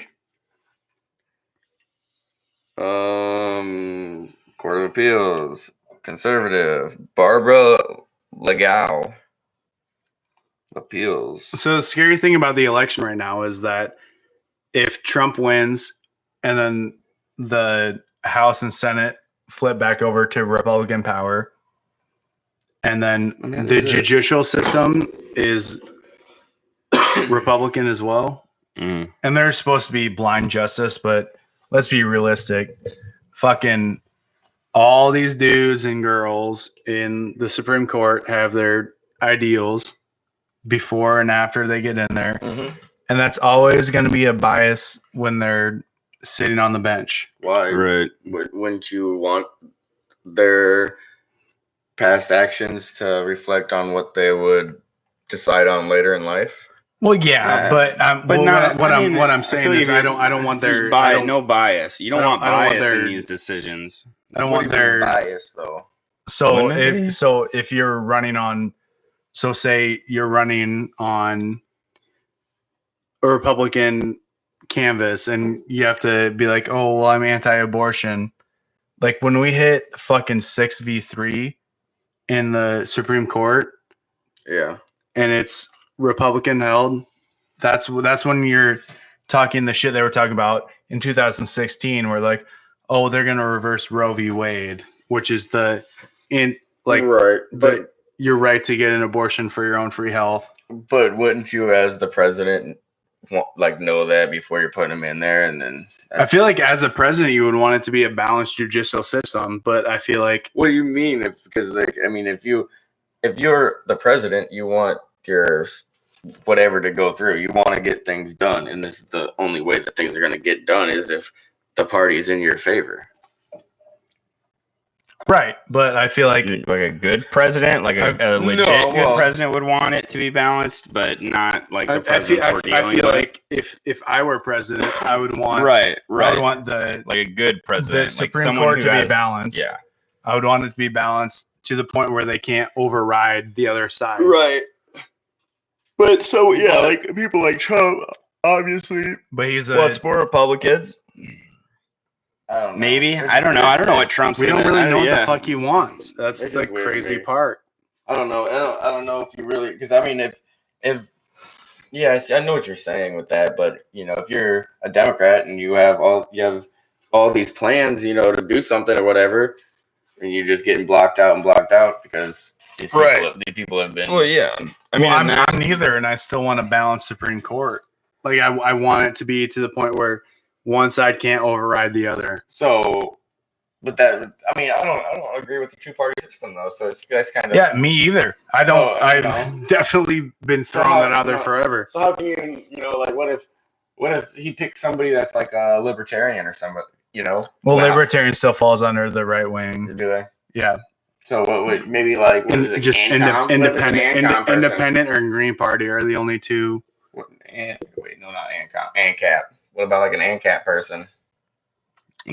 Court of Appeals, conservative. Barbara legal appeals. So the scary thing about the election right now is that if Trump wins and then the House and Senate flip back over to Republican power, and then the judicial system is Republican as well, and there's supposed to be blind justice, but let's be realistic. Fucking all these dudes and girls in the Supreme Court have their ideals before and after they get in there. And that's always going to be a bias when they're sitting on the bench. Why? Right. Wouldn't you want their past actions to reflect on what they would decide on later in life? Well, yeah, but what I'm saying is I don't want their no bias. You don't want bias in these decisions. I don't want their bias though. So if you're running on, so say you're running on a Republican canvas and you have to be like, oh, well, I'm anti-abortion. Like when we hit fucking 6v3 in the Supreme Court, yeah, and it's Republican held, that's when you're talking the shit they were talking about in 2016, where like, oh, they're gonna reverse Roe v. Wade, which is your right to get an abortion for your own free health. But wouldn't you, as the president, know that before you're putting them in there? And then I feel like as a president, you would want it to be a balanced judicial system, but I feel like, what do you mean? If you're the president, you want your whatever to go through. You want to get things done, and this is the only way that things are going to get done is if the party's in your favor. Right, but I feel like a good president, like a legit good president would want it to be balanced, but not like the presidents we're dealing with. I feel like if I were president, I would want right. I would want the like a good president, the Supreme Court to be balanced. Yeah, I would want it to be balanced to the point where they can't override the other side. Right. But so yeah, like people like Trump, obviously. But he's it's more Republicans. I don't know. Maybe. I don't know. I don't know what Trump's. We don't really know what the fuck he wants. That's the crazy part. I don't know. I don't know if you really, because I mean, if yeah, I know what you're saying with that, but if you're a Democrat and you have all these plans, to do something or whatever, and you're just getting blocked out because these people have been. Well, yeah. I'm neither, and I still want a balanced Supreme Court. Like I want it to be to the point where one side can't override the other. So, but that, I don't agree with the two-party system though. So that's kind of me either. I don't. So, I've definitely been throwing that out there forever. So how can you, what if he picked somebody that's like a libertarian or somebody, Well, libertarian still falls under the right wing. Do they? Yeah. So what would maybe like just independent or Green Party are the only two. Wait, no, not ANCAP. What about like an ANCAP person?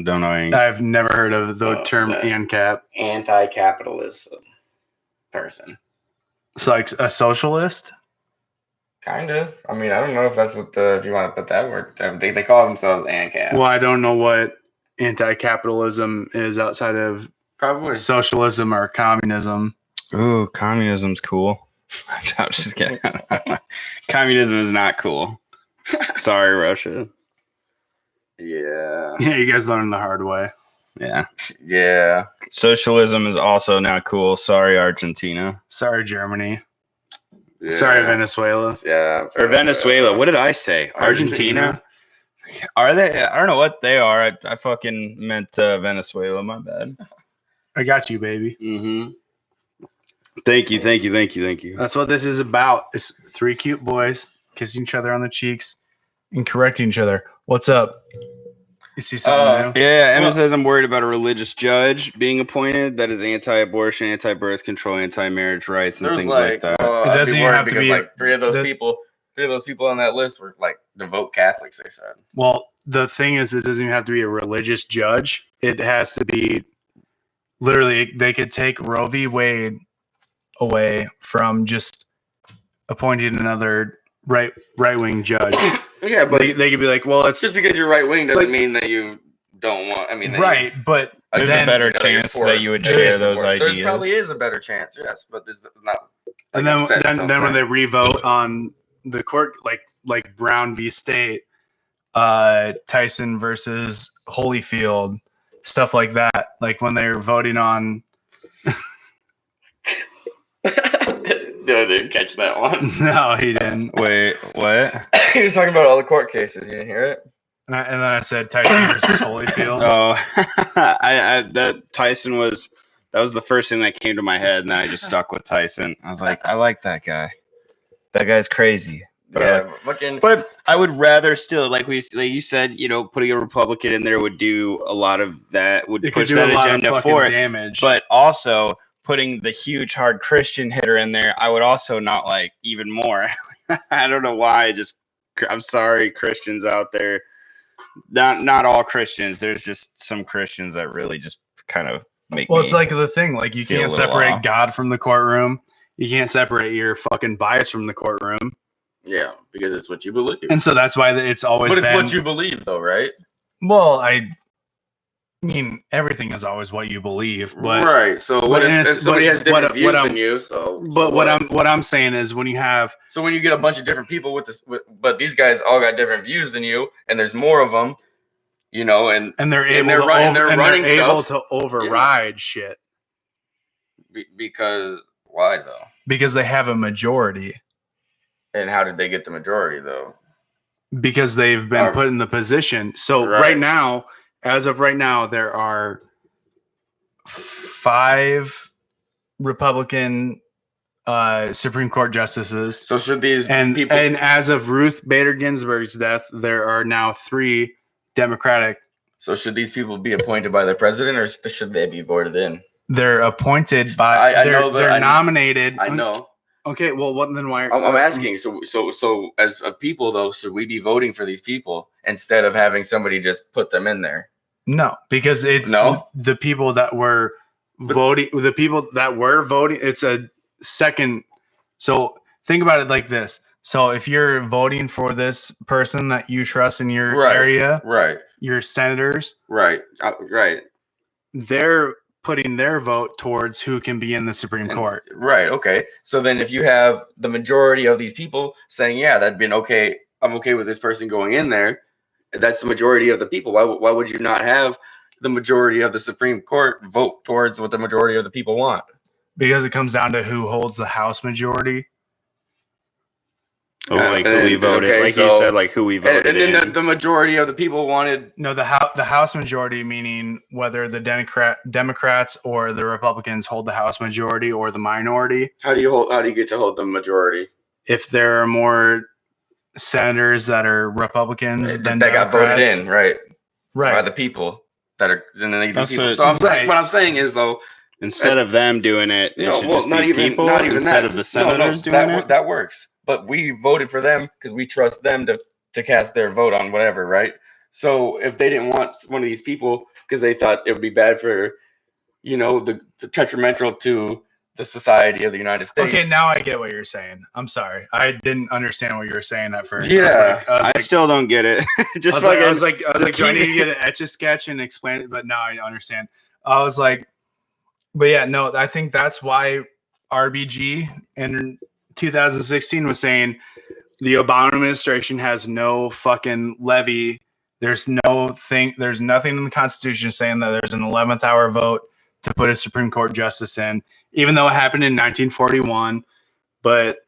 Don't know. I've never heard of the term ANCAP. Anti-capitalism person. So like a socialist? Kind of. I don't know if that's if you want to put that word. They call themselves ANCAP. Well, I don't know what anti-capitalism is outside of probably socialism or communism. Ooh, communism's cool. I'm just kidding. Communism is not cool. Sorry, Russia. Yeah. Yeah, you guys learned the hard way. Yeah. Yeah. Socialism is also not cool. Sorry, Argentina. Sorry, Germany. Yeah. Sorry, Venezuela. Yeah. Or Venezuela. What did I say? Argentina? Are they? I don't know what they are. I fucking meant Venezuela. My bad. I got you, baby. Mm-hmm. Thank you. That's what this is about. It's three cute boys kissing each other on the cheeks and correcting each other. What's up? You see something new? Yeah, Emma says I'm worried about a religious judge being appointed that is anti-abortion, anti-birth control, anti-marriage rights, and things like that. It doesn't even have to be like three of those people on that list were like devout Catholics, they said. Well, the thing is, it doesn't even have to be a religious judge. It has to be literally, they could take Roe v. Wade away from just appointing another right-wing judge. Yeah, but they could be like, well, it's just because you're right-wing doesn't mean that you don't want. right, but There's Then, a better chance that you would share those ideas. There probably is a better chance, yes, but there's not. And then when they revote on the court, like Brown v. State, Tyson versus Holyfield, stuff like that. Like when they're voting on. No, I didn't catch that one. No, he didn't. Wait, what? He was talking about all the court cases. You didn't hear it? And then I said Tyson versus Holyfield. Oh, that Tyson was the first thing that came to my head, and then I just stuck with Tyson. I was like, I like that guy. That guy's crazy. But I would rather still, like you said, putting a Republican in there would do a lot of that, would push that agenda forward. Damage. But also putting the huge hard Christian hitter in there, I would also not like even more. I don't know why. I'm sorry, Christians out there. Not all Christians. There's just some Christians that really just kind of make. Well, it's like the thing. Like you can't separate God from the courtroom. You can't separate your fucking bias from the courtroom. Yeah, because it's what you believe. And so that's why it's always. But it's what you believe, though, right? Well, I mean, everything is always what you believe, but right. So if somebody has different views than you, but what I'm saying is when you have when you get a bunch of different people with this, but these guys all got different views than you, and there's more of them, and they're able to override shit. Because why though? Because they have a majority. And how did they get the majority though? Because they've been put in the position. So right now. As of right now, there are 5 Republican Supreme Court justices. So should these people... And as of Ruth Bader Ginsburg's death, there are now 3 Democratic. So should these people be appointed by the president, or should they be voted in? They're appointed by... They're nominated. I know. Okay, well, then why? I'm asking. So as a people, though, should we be voting for these people instead of having somebody just put them in there? No, because it's the people that were voting. The people that were voting. It's a second. So think about it like this. So if you're voting for this person that you trust in your area, your senators, right, they're putting their vote towards who can be in the Supreme Court. Right. Okay. So then if you have the majority of these people saying, yeah, that'd been okay. I'm okay with this person going in there. That's the majority of the people. Why would you not have the majority of the Supreme Court vote towards what the majority of the people want? Because it comes down to who holds the House majority. Oh, like who we voted. Okay, you said, like who we voted. And then the majority of the people wanted. No, the House majority, meaning whether the Democrats or the Republicans hold the House majority or the minority. How do you get to hold the majority? If there are more senators that are Republicans than that got voted in, right? By the people that are. And then what I'm saying is though. Instead of them doing it, not even instead of the senators doing it. That works. But we voted for them because we trust them to cast their vote on whatever, right? So if they didn't want one of these people because they thought it would be bad for, the detrimental to the society of the United States. Okay, now I get what you're saying. I'm sorry, I didn't understand what you were saying at first. Yeah, I still don't get it. I was like, do I need to get an Etch-a-Sketch and explain it? But now I understand. I was like, but yeah, no, I think that's why RBG and 2016 was saying the Obama administration has no fucking levy. There's nothing in the Constitution saying that there's an 11th hour vote to put a Supreme Court justice in, even though it happened in 1941. But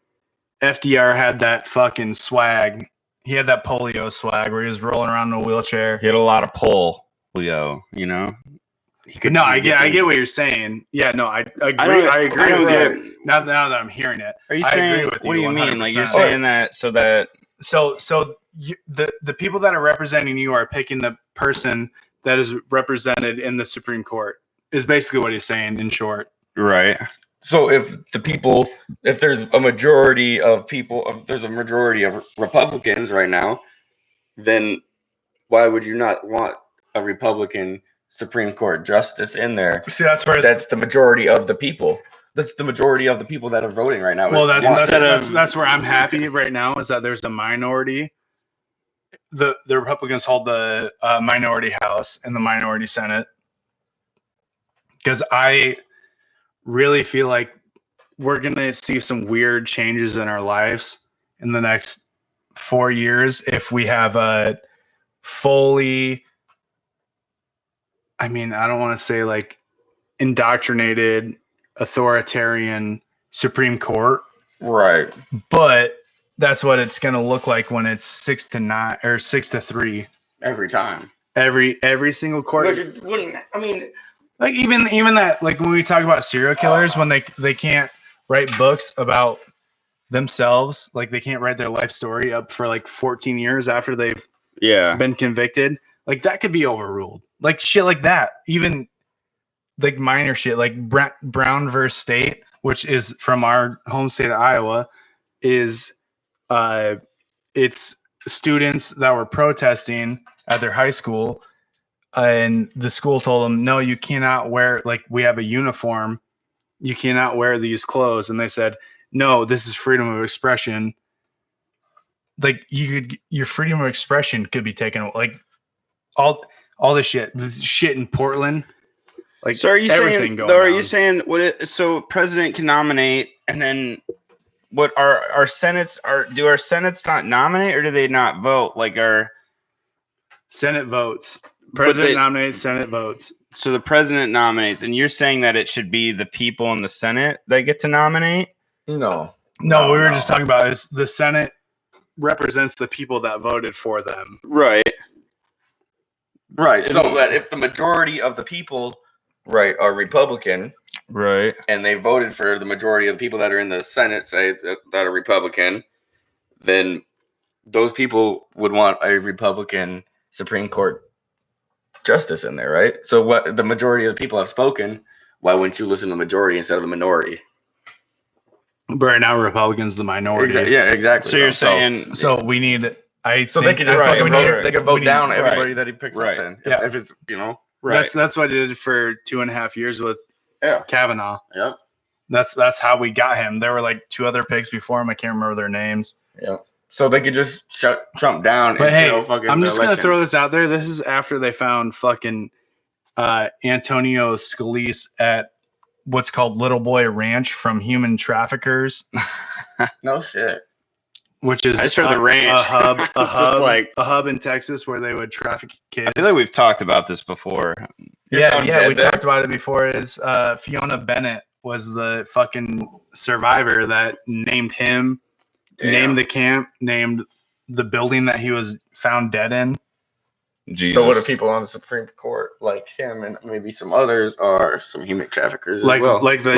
FDR had that fucking swag. He had that polio swag where he was rolling around in a wheelchair. He had a lot of polio, I get what you're saying. Yeah, no, I agree. I agree. I don't get it. Now that I'm hearing it, are you saying? What do you mean? Like you're saying that so the people that are representing you are picking the person that is represented in the Supreme Court is basically what he's saying in short. Right. So if there's a majority of there's a majority of Republicans right now, then why would you not want a Republican Supreme Court justice in there? See, that's the majority of the people. That's the majority of the people that are voting right now. Well, that's where I'm happy right now is that there's a minority. The Republicans hold the minority House and the minority Senate. because I really feel like we're going to see some weird changes in our lives in the next 4 years if we have a fully, I mean, I don't want to say like indoctrinated authoritarian Supreme Court, Right. but that's what it's going to look like when it's 6-9 or 6-3 Every time. every single court. But it wouldn't. I mean, Like even that, like when we talk about serial killers, when they can't write books about themselves, like they can't write their life story up for like 14 years after they've been convicted, like that could be overruled. Like shit like that. Even like minor shit, like Brown versus State, which is from our home state of Iowa, is it's students that were protesting at their high school, and the school told them, no, you cannot wear, like, we have a uniform, you cannot wear these clothes. And they said, no, this is freedom of expression. Like your freedom of expression could be taken, like all the shit in Portland. Like, so are you everything saying? Going Are down. you saying so? President can nominate, and then what? Our senates do our senates not nominate, or do they not vote? Like our Senate votes. President nominates, Senate votes. So the president nominates, and you're saying that it should be the people in the Senate that get to nominate? no. We were just talking about is the Senate represents the people that voted for them. Right. So that if the majority of the people, right, are Republican, right, and they voted for the majority of the people that are in the Senate, say that are Republican, then those people would want a Republican Supreme Court justice in there, right? So what the majority of the people have spoken, why wouldn't you listen to the majority instead of the minority? But right now, Republicans the minority. Exactly. So you're saying we need. They could just they could vote down everybody that he picks up. Then, if it's right. That's what I did for 2.5 years with Kavanaugh. Yep. That's how we got him. There were like 2 other picks before him. I can't remember their names. Yeah. So they could just shut Trump down. But hey, I'm just gonna throw this out there. This is after they found fucking Antonio Scalise at what's called Little Boy Ranch from human traffickers. No shit. Which is the ranch. a hub in Texas where they would traffic kids. I feel like we've talked about this before. We talked about it before. Is Fiona Bennett was the fucking survivor that named him, named the camp, named the building that he was found dead in. Jesus. So what are people on the Supreme Court like him and maybe some others are some human traffickers like as well? like the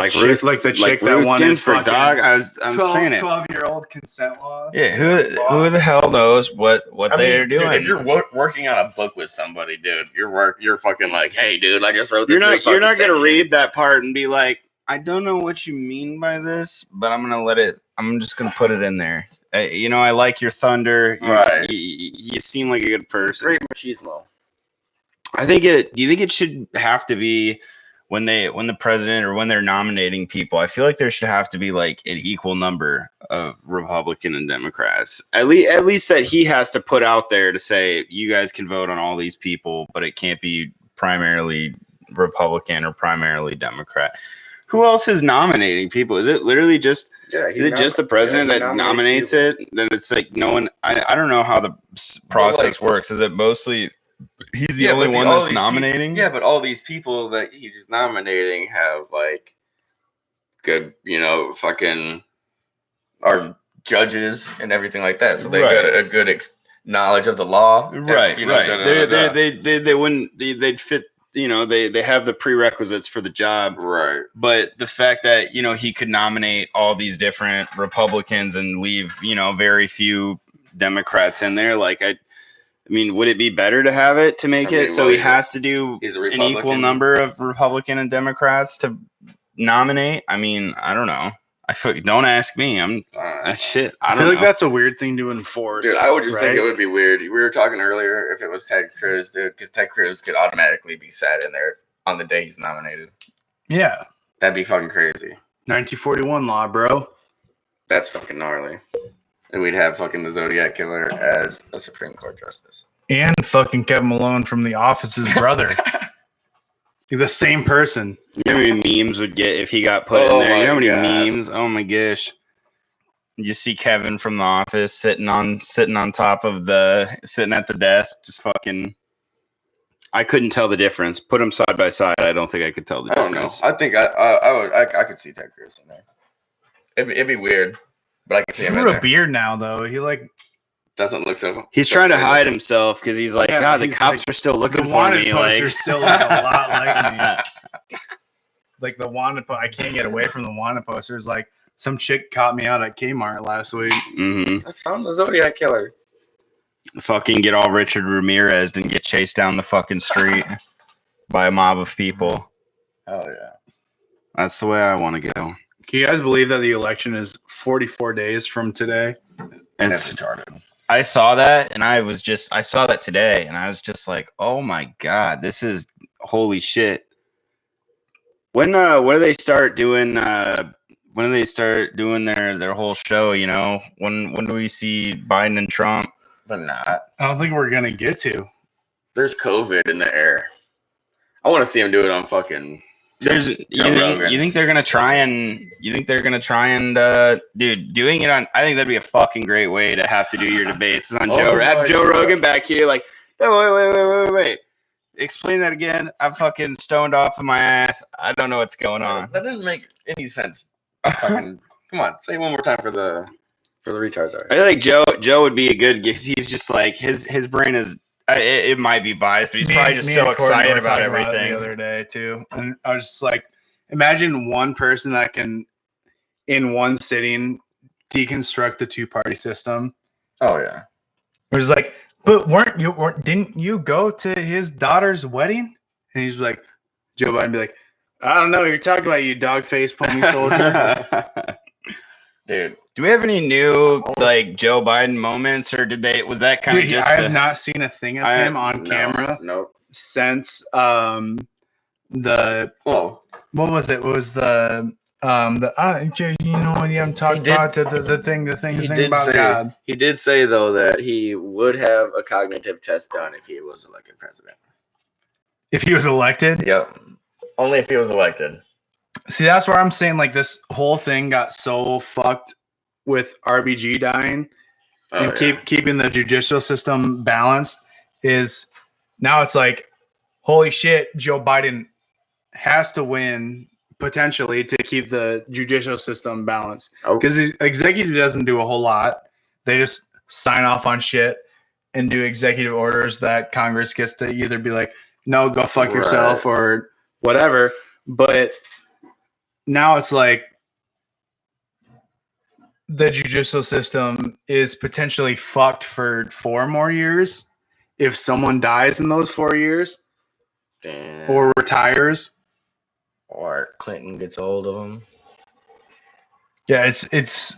chick that Ruth won Ginsburg, his dog. I'm 12, saying it. 12-year-old consent laws. Yeah, who the hell knows what they're doing? Dude, if you're working on a book with somebody, dude, you're fucking like, hey, dude, I just wrote this. You're not gonna read that part and be like, I don't know what you mean by this, but I'm just gonna put it in there. I like your thunder. Right. You seem like a good person. Great machismo. Do you think it should have to be when the president or when they're nominating people? I feel like there should have to be like an equal number of Republican and Democrats. At least that he has to put out there to say you guys can vote on all these people, but it can't be primarily Republican or primarily Democrat. Who else is nominating people? Is it literally just the president that nominates it? Then it's like no one. I don't know how the process works. Is it mostly he's the only one that's nominating? But all these people that he's nominating have like good, fucking are judges and everything like that. So they got a good knowledge of the law. Right. They wouldn't. They'd fit. They have the prerequisites for the job. Right. But the fact that, he could nominate all these different Republicans and leave, very few Democrats in there. Like, I mean, would it be better to have it to make it so he has to do an equal number of Republican and Democrats to nominate? I mean, I don't know. Don't ask me. That's shit. I feel like that's a weird thing to enforce. Dude, I would just think it would be weird. We were talking earlier if it was Ted Cruz, dude, because Ted Cruz could automatically be sat in there on the day he's nominated. Yeah. That'd be fucking crazy. 1941 law, bro. That's fucking gnarly. And we'd have fucking the Zodiac Killer as a Supreme Court justice. And fucking Kevin Malone from The Office's brother. The same person. You know how many memes would get if he got put in there? You know how many God. memes? Oh my gosh. You see Kevin from The Office sitting at the desk, just fucking. I couldn't tell the difference. Put them side by side. I don't think I could tell the I don't know. difference. I think I could see Ted Cruz in there. It'd be weird, but I can see He him in grew a there. beard now, though. He like Doesn't look so. He's trying to hide himself because he's like, Yeah, God, the he's cops like, are still looking the for wanted me. poster Like, still look a lot like me. Like the wanted, I can't get away from the wanted posters. Like some chick caught me out at Kmart last week. mm-hmm. I found the Zodiac killer. Fucking get all Richard Ramirez and get chased down the fucking street by a mob of people. Oh yeah. That's the way I want to go. Can you guys believe that the election is 44 days from today? That's retarded. I saw that and I saw that today and I was just like, oh my God, this is holy shit. When do they start doing their whole show, you know? When do we see Biden and Trump? But not. I don't think we're gonna get to. There's COVID in the air. I want to see him do it on fucking. You think they're gonna try and dude, doing it on? I think that'd be a fucking great way to have to do your debates on Joe Rogan back here. Like, no, wait. Explain that again. I'm fucking stoned off of my ass. I don't know what's going on. That didn't make any sense. Fucking, come on, say it one more time for the retards. I feel like Joe would be a good. He's just like his brain is. It might be biased, but he's probably just so excited about everything. The other day too, and I was just like, imagine one person that can, in one sitting, deconstruct the two-party system. Oh yeah. It was like, but didn't you go to his daughter's wedding? And he's like, Joe Biden be like, I don't know, you're talking about, you dog-faced pony soldier. Dude. Do we have any new like Joe Biden moments, or was that kind of just? I have not seen a thing of him on camera. Nope. Since what was it? It was the you know when I'm talking about the thing about God. He did say though that he would have a cognitive test done if he was elected president. If he was elected? Yep. Only if he was elected. See, that's where I'm saying like this whole thing got so fucked with RBG dying and keeping the judicial system balanced is now it's like, holy shit, Joe Biden has to win potentially to keep the judicial system balanced. Because the executive doesn't do a whole lot. They just sign off on shit and do executive orders that Congress gets to either be like, no, go fuck yourself or whatever. But now it's like the judicial system is potentially fucked for 4 more years if someone dies in those 4 years. Damn. Or retires. Or Clinton gets a hold of him. Yeah, it's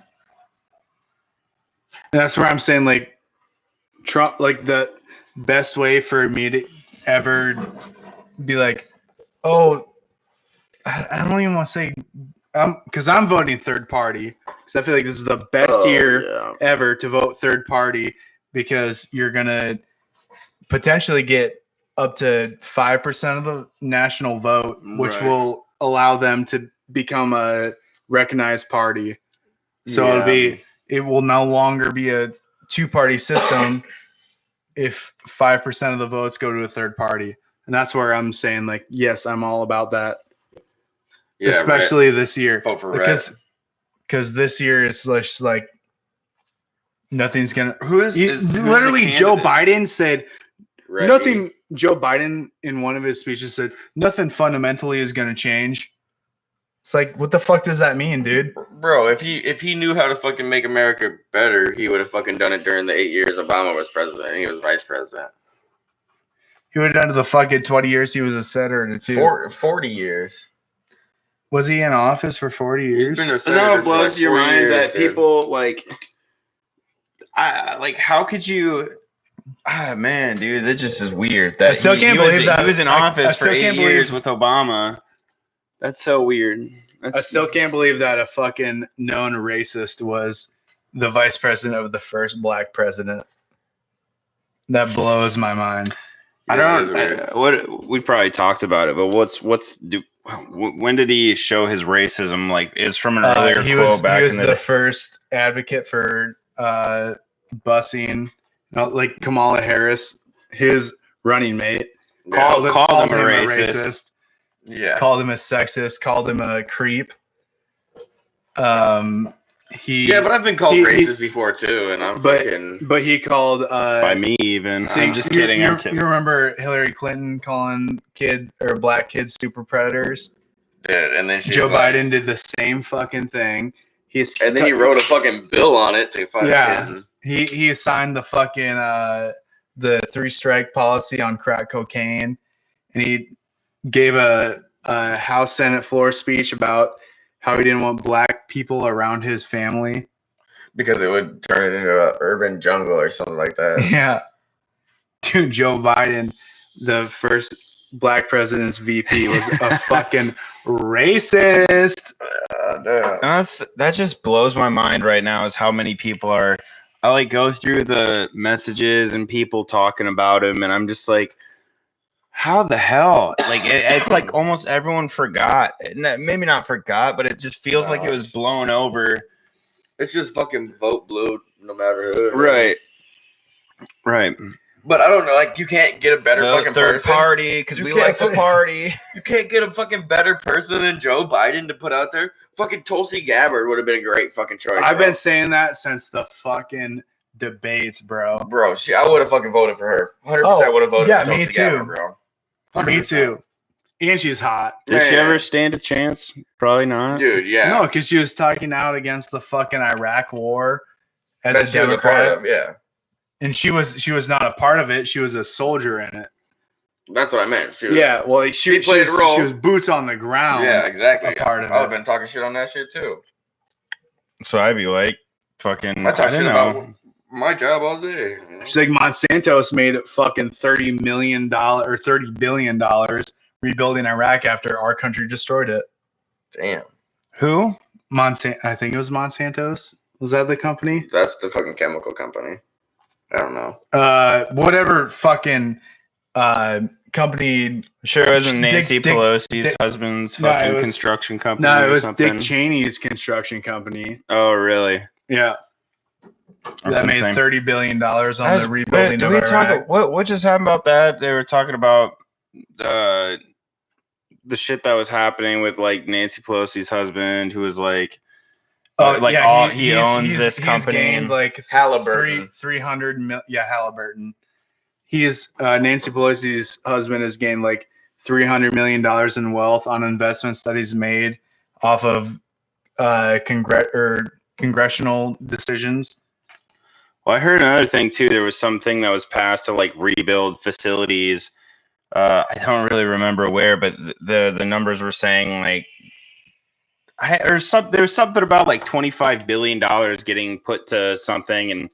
that's where I'm saying like Trump, like the best way for me to ever be like, oh, I don't even want to say, because I'm voting third party because I feel like this is the best year ever to vote third party because you're gonna potentially get up to 5% of the national vote, which will allow them to become a recognized party. So it will no longer be a 2-party system if 5% of the votes go to a third party. And that's where I'm saying like, yes, I'm all about that. Yeah, especially this year. Vote for because this year is just like nothing's gonna. Who's literally Joe Biden said Reggie. nothing. Joe Biden in one of his speeches said nothing fundamentally is gonna change. It's like, what the fuck does that mean, dude? Bro, if he knew how to fucking make America better, he would have fucking done it during the 8 years Obama was president and he was vice president. He would have done it the fucking 20 years he was a senator too. 40 years. Was he in office for 40 years? That's how it blows your mind is that people like, how could you? Man, dude, that just is weird. That I still can't believe that he was in office for 8 years with Obama. That's so weird. I still can't believe that a fucking known racist was the vice president of the first black president. That blows my mind. I It is don't. weird. What we probably talked about it, but when did he show his racism? Like, is from an earlier he quote was back he was in the the day. first advocate for busing, like Kamala Harris, his running mate, Called him a a racist. Yeah. called him a sexist, called him a creep. Yeah, but I've been called racist before too, and I'm fucking. But he called By me even. See, I'm just kidding. You I'm kidding. remember Hillary Clinton calling black kids super predators? Dude, and then Joe Biden did the same fucking thing. And then he wrote a fucking bill on it to fucking. Yeah. He signed the fucking the 3-strike policy on crack cocaine, and he gave a House Senate floor speech about how he didn't want black people around his family because it would turn it into an urban jungle or something like that. Yeah, dude, Joe Biden, the first black president's VP, was a fucking racist. That just blows my mind right now. Is how many people are. I like go through the messages and people talking about him, and I'm just like, how the hell? Like it's like almost everyone forgot. Maybe not forgot, but it just feels like it was blown over. It's just fucking vote blue, no matter who. Right. But I don't know. Like you can't get a better fucking third person. party because we like the party. You can't get a fucking better person than Joe Biden to put out there. Fucking Tulsi Gabbard would have been a great fucking choice. I've been saying that since the fucking debates, bro. Bro, I would have fucking voted for her. 100% would have voted for Tulsi Gabbard, bro. 100%. Me too. And she's hot. Did she ever stand a chance? Probably not. Dude, yeah. No, because she was talking out against the fucking Iraq war as a Democrat. Yeah. And she was not a part of it. She was a soldier in it. That's what I meant. She played a role. She was boots on the ground. Yeah, exactly. A part of I would have it. been talking shit on that shit too. So I'd be like, fucking. I talk shit about my job all day. She's like, Monsanto's made fucking $30 million or $30 billion rebuilding Iraq after our country destroyed it. Damn. Who? I think it was Monsanto's. Was that the company? That's the fucking chemical company. I don't know. Whatever fucking company. Sure, it wasn't Nancy Pelosi's husband's fucking construction company. No, it was Dick Cheney's construction company. Oh, really? Yeah. That made $30 billion on the rebuilding of Iraq. What just happened about that? They were talking about the shit that was happening with like Nancy Pelosi's husband, who was like, he owns this company. He's gained like Halliburton. 300 million. Yeah, Halliburton. He's Nancy Pelosi's husband has gained like $300 million in wealth on investments that he's made off of congressional decisions. Well, I heard another thing too. There was something that was passed to like rebuild facilities. I don't really remember where, but the numbers were saying like there was something about like $25 billion getting put to something, and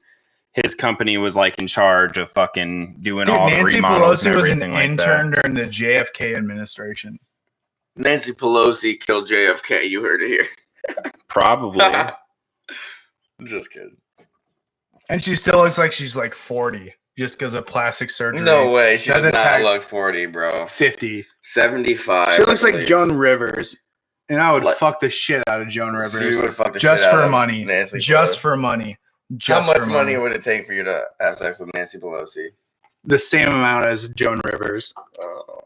his company was like in charge of fucking doing all the remodels and everything like that. Nancy Pelosi was an intern during the JFK administration. Nancy Pelosi killed JFK. You heard it here. Probably. Just kidding. And she still looks like she's like 40 just because of plastic surgery. No way. She does not look 40, bro. 50. 75. She looks like Joan Rivers. And I would fuck the shit out of Joan Rivers. She would fuck the just shit for out of money. Nancy Just Pelosi. for money. How much money would it take for you to have sex with Nancy Pelosi? The same amount as Joan Rivers. Oh.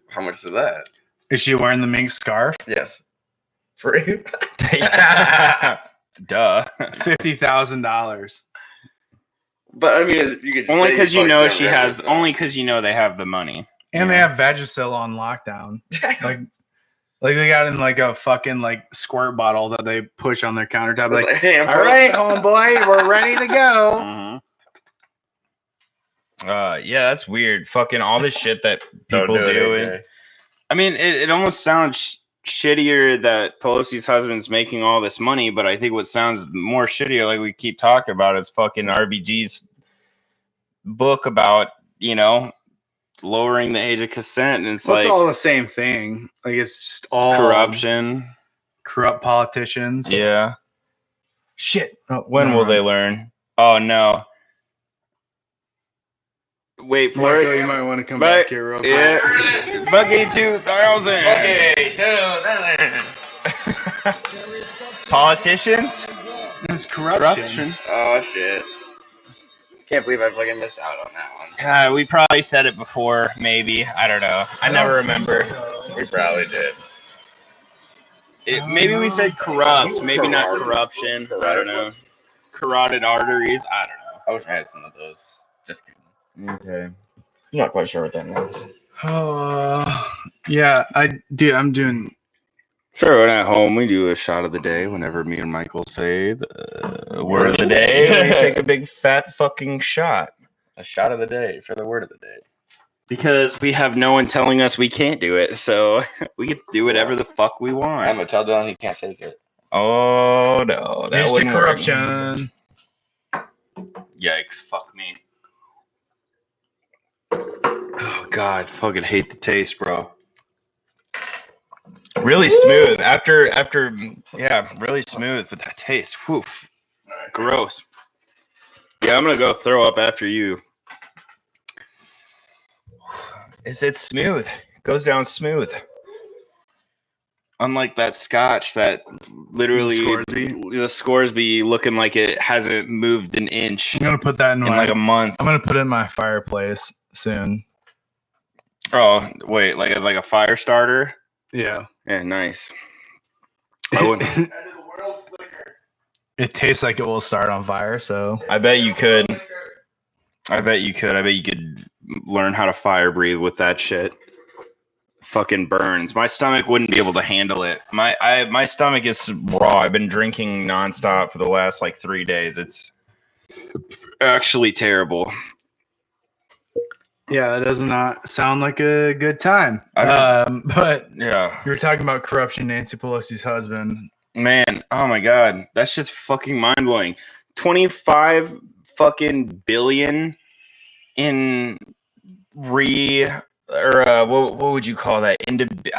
How much is that? Is she wearing the mink scarf? Yes. Free? Duh. $50,000. But I mean, you could only because you know she has. Only because you know they have the money. And they have Vagisil on lockdown. Like they got in like a fucking like squirt bottle that they push on their countertop. Like, hey, all right, homeboy, we're ready to go. Yeah, that's weird. Fucking all this shit that people do. I mean, it almost sounds shittier that Pelosi's husband's making all this money, but I think what sounds more shittier, like we keep talking about, is fucking RBG's book about, lowering the age of consent, and it's all the same thing. Like it's just all corruption, corrupt politicians. Yeah. Shit. When will they learn? Oh no. Wait for Marco, it. you might want to come But- back here real quick. Yeah. Bucky 2000. Okay, 2. Politicians? It's corruption. Oh shit! Can't believe I fucking missed out on that one. We probably said it before, maybe. I don't know. I never remember. We probably did. Maybe we said corrupt, maybe not corruption. I don't know. Carotid arteries. I don't know. I wish I had some of those. Just kidding. Okay. I'm not quite sure what that means. Yeah, I'm doing. Sure, when at home we do a shot of the day whenever me and Michael say the word of the day. We take a big fat fucking shot. A shot of the day for the word of the day. Because we have no one telling us we can't do it, so we get to do whatever the fuck we I'm want. gonna tell Dylan he can't take it. Oh no, that Here's the wouldn't work. corruption. Yikes, fuck me. Oh god, fucking hate the taste, bro. Really smooth. After yeah, really smooth, but that taste, whew, gross. Yeah, I'm gonna go throw up after you. It's smooth. It goes down smooth. Unlike that scotch that literally the Scoresby looking like it hasn't moved an inch I'm gonna put that in like a month. I'm gonna put it in my fireplace soon. Oh, wait, like as like a fire starter? Yeah. Yeah, nice. I wouldn't. It tastes like it will start on fire, so I bet you could. I bet you could learn how to fire breathe with that shit. Fucking burns. My stomach wouldn't be able to handle it. My stomach is raw. I've been drinking nonstop for the last like 3 days. It's actually terrible. yeah, that does not sound like a good time. But Yeah. you were talking about corruption, Nancy Pelosi's husband. Man, oh my god. That's just fucking mind blowing. 25 fucking billion in what would you call that?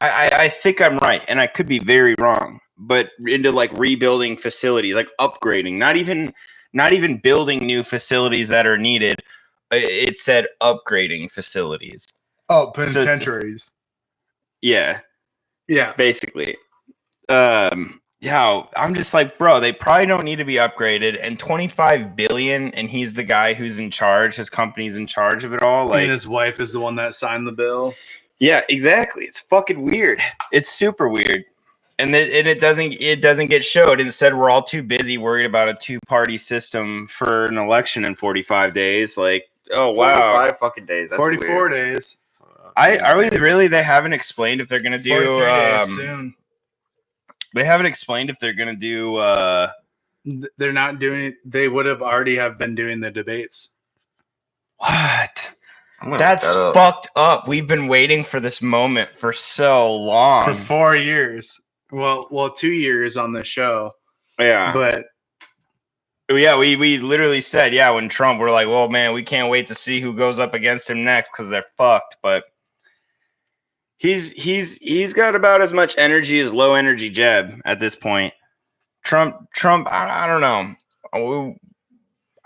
I think I'm right, and I could be very wrong, but into like rebuilding facilities, like upgrading, not even building new facilities that are needed. It said upgrading facilities. Oh, penitentiaries. Yeah, basically. Yeah, I'm just like, bro, they probably don't need to be upgraded. And 25 billion, and he's the guy who's in charge. His company's in charge of it all. Like, and his wife is the one that signed the bill. Yeah, exactly. It's fucking weird. It's super weird. And it doesn't get showed. Instead, we're all too busy worried about a two-party system for an election in 45 days. Like, oh wow, 45 fucking days. That's 44 weird. days. Are we really? They haven't explained if they're gonna do 43 days soon. They haven't explained if they're gonna do They're not doing it. They would have already have been doing the debates. What? That's fucked up. We've been waiting for this moment for so long. For 4 years. Well, 2 years on the show. Yeah. But yeah, we literally said, yeah, when Trump, we're like, well, man, we can't wait to see who goes up against him next because they're fucked. But he's got about as much energy as low energy Jeb at this point. Trump, I don't know.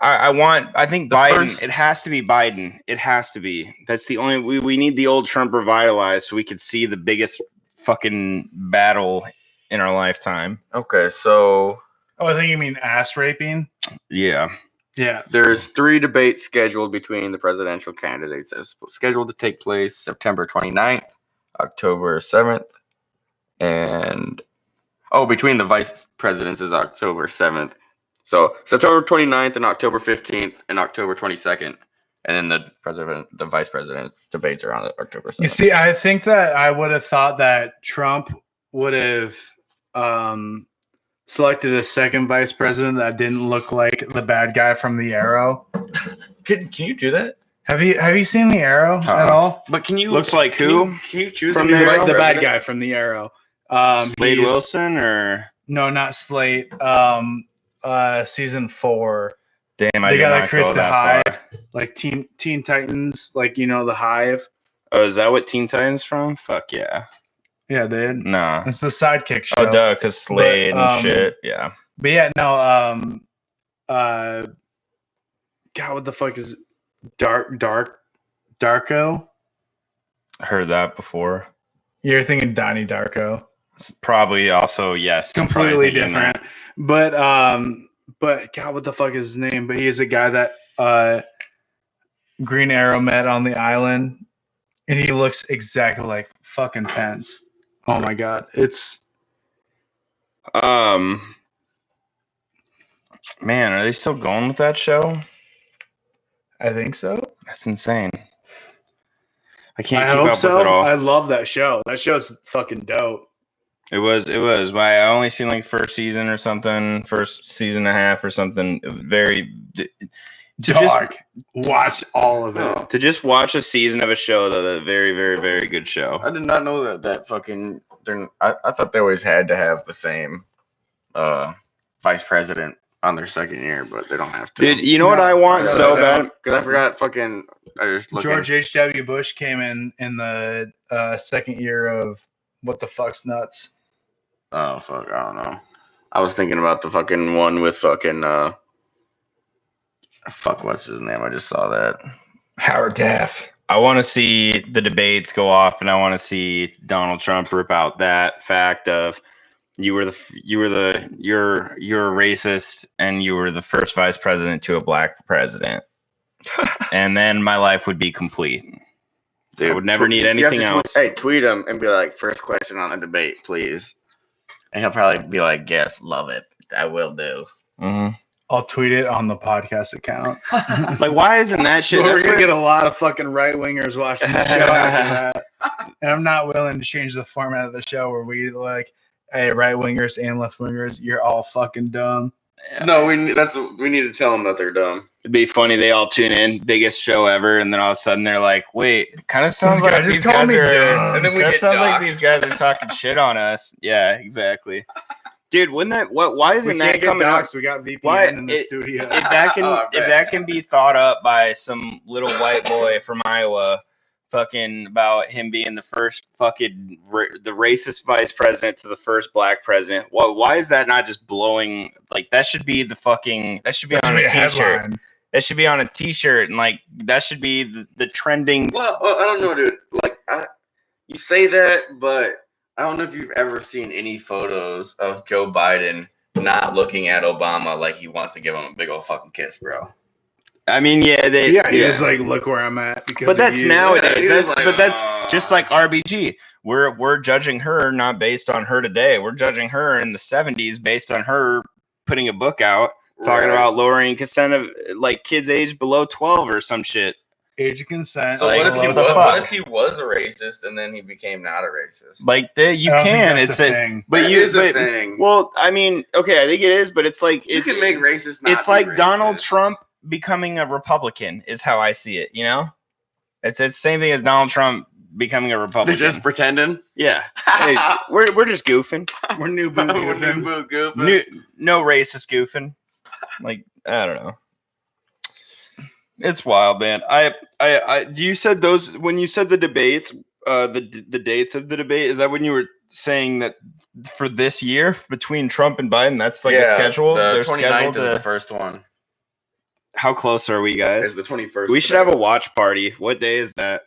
I think Biden. It has to be Biden. It has to be. That's the only. We need the old Trump revitalized so we could see the biggest fucking battle in our lifetime. Okay, so. Oh, I think you mean ass raping. Yeah. Yeah. There's 3 debates scheduled between the presidential candidates. It's scheduled to take place September 29th, October 7th, and between the vice presidents is October 7th. So September 29th and October 15th and October 22nd. And then the vice president debates are on October 7th. You see, I think that I would have thought that Trump would have selected a second vice president that didn't look like the bad guy from The Arrow. Can you do that? Have you seen The Arrow at all? But can you looks like who? Can you choose from the Arrow? The bad guy from The Arrow. Slade Wilson or no, not Slate. Season 4. Damn, they got like Chris the Hive, like Teen Titans, like the Hive. Oh, is that what Teen Titans from? Fuck yeah. Yeah, dude. Nah. It's the sidekick show. Oh, duh, because Slade and shit. Yeah. But yeah, no. God, what the fuck is dark? Darko. Heard that before. You're thinking Donnie Darko. Probably also, yes. Completely different. But God, what the fuck is his name? But he's a guy that Green Arrow met on the island, and he looks exactly like fucking Pence. Oh my God. It's man, are they still going with that show? I think so. That's insane. I can't I keep hope up so. with it all. I love that show. That show's fucking dope. It was. But I only seen like first season or something, first season and a half or something. Very Dog. Watch all of it. to just watch a season of a show, though, a very, very, very good show. I did not know that fucking. I thought they always had to have the same vice president on their second year, but they don't have to. Dude, you know what I want so bad? Because I forgot fucking. I just looked George H.W. Bush came in the second year of What the Fuck's Nuts. Oh, fuck. I don't know. I was thinking about the fucking one with fucking. Fuck, what's his name? I just saw that. Howard Taft. I want to see the debates go off, and I want to see Donald Trump rip out that fact of you're a racist, and you were the first vice president to a black president, and then my life would be complete. Dude, I would never need anything else. Tweet him and be like, first question on the debate, please. And he'll probably be like, yes, love it. I will do. Mm-hmm. I'll tweet it on the podcast account. Like, why isn't that shit? We're going to get a lot of fucking right-wingers watching the show after that. And I'm not willing to change the format of the show where we like, hey, right-wingers and left-wingers, you're all fucking dumb. No, we need to tell them that they're dumb. It'd be funny. They all tune in, biggest show ever, and then all of a sudden they're like, "Wait, it kind of sounds like these guys are." And then it sounds like these guys are talking shit on us. Yeah, exactly. Dude, wouldn't that? Why isn't that coming up? We got VPN in the studio. If that can be thought up by some little white boy from Iowa, fucking about him being the first fucking the racist vice president to the first black president. Why is that not just blowing? Like that should be on a t-shirt. Headline. That should be on a t-shirt, and like that should be the trending. Well, I don't know, dude. Like you say that, but I don't know if you've ever seen any photos of Joe Biden not looking at Obama like he wants to give him a big old fucking kiss, bro. I mean, he was like, "Look where I'm at." But that's nowadays. That's just like RBG. We're judging her not based on her today. We're judging her in the 70s based on her putting a book out talking about lowering consent of like kids aged below 12 or some shit. Age of consent. So like, what if he was a racist and then he became not a racist? Like you can. It's a thing. But it is a thing. Well, I mean, okay, I think it is, but it's like you can make racist. Not it's like racist. Donald Trump becoming a Republican is how I see it. You know, it's the same thing as Donald Trump becoming a Republican. They're just pretending. Yeah, hey, we're just goofing. We're new boo goofing. No racist goofing. Like I don't know. It's wild, man. You said those when you said the debates, the dates of the debate. Is that when you were saying that for this year between Trump and Biden? That's like a schedule. The 29th is the first one. How close are we, guys? It's the 21st. We should have a watch party. What day is that?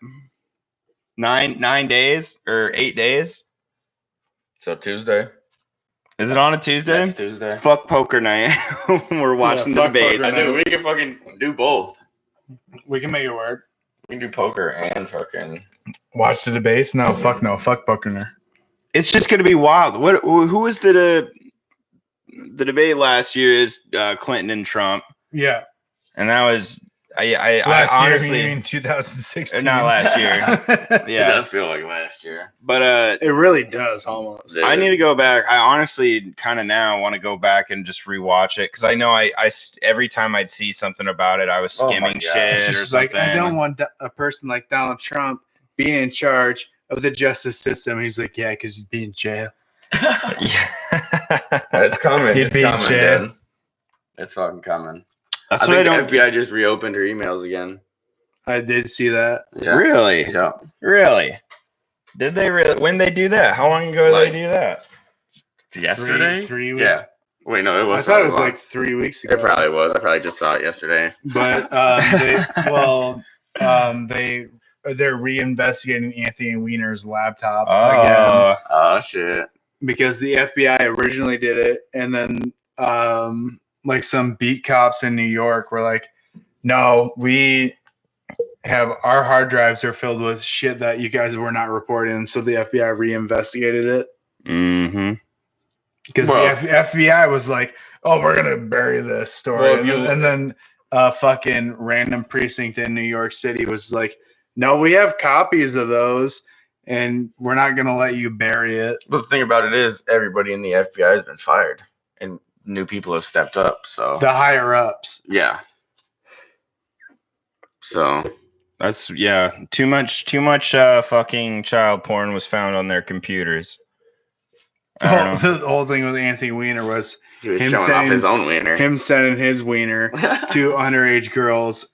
9 days or 8 days? So Tuesday. Is it on a Tuesday? Next Tuesday. Fuck poker night. We're watching the debates. I mean, we can fucking do both. We can make it work. We can do poker and fucking watch the debates. No, fuck poker. It's just gonna be wild. Who was the debate last year? Is Clinton and Trump? Yeah, and that was I honestly year, you mean 2016? Not last year. Yeah, it does feel like last year, but it really does almost. I need to go back. I honestly kind of now want to go back and just rewatch it because I know I every time I'd see something about it, I was skimming shit or something. Like, I don't want a person like Donald Trump being in charge of the justice system. He's like, yeah, because he'd be in jail. It's coming. He'd be in jail. Dude. It's fucking coming. That's I think the FBI just reopened her emails again. I did see that. Yeah. Really? Yeah. Really? Did they really? When they do that? How long ago did they do that? Yesterday? 3 weeks. Yeah. Wait, no, it was. I thought it was like 3 weeks ago. It probably was. I probably just saw it yesterday. But they're reinvestigating Anthony Weiner's laptop again. Oh shit! Because the FBI originally did it, and then like some beat cops in New York were like, "No, we have our hard drives are filled with shit that you guys were not reporting." So the FBI reinvestigated it. Mm-hmm. Because the FBI was like, "Oh, we're gonna bury this story," and then a fucking random precinct in New York City was like, "No, we have copies of those, and we're not gonna let you bury it." But the thing about it is, everybody in the FBI has been fired, and new people have stepped up. So the higher ups, yeah. So that's too much fucking child porn was found on their computers. The whole thing with Anthony Weiner was he was showing off his own wiener. Him sending his wiener to underage girls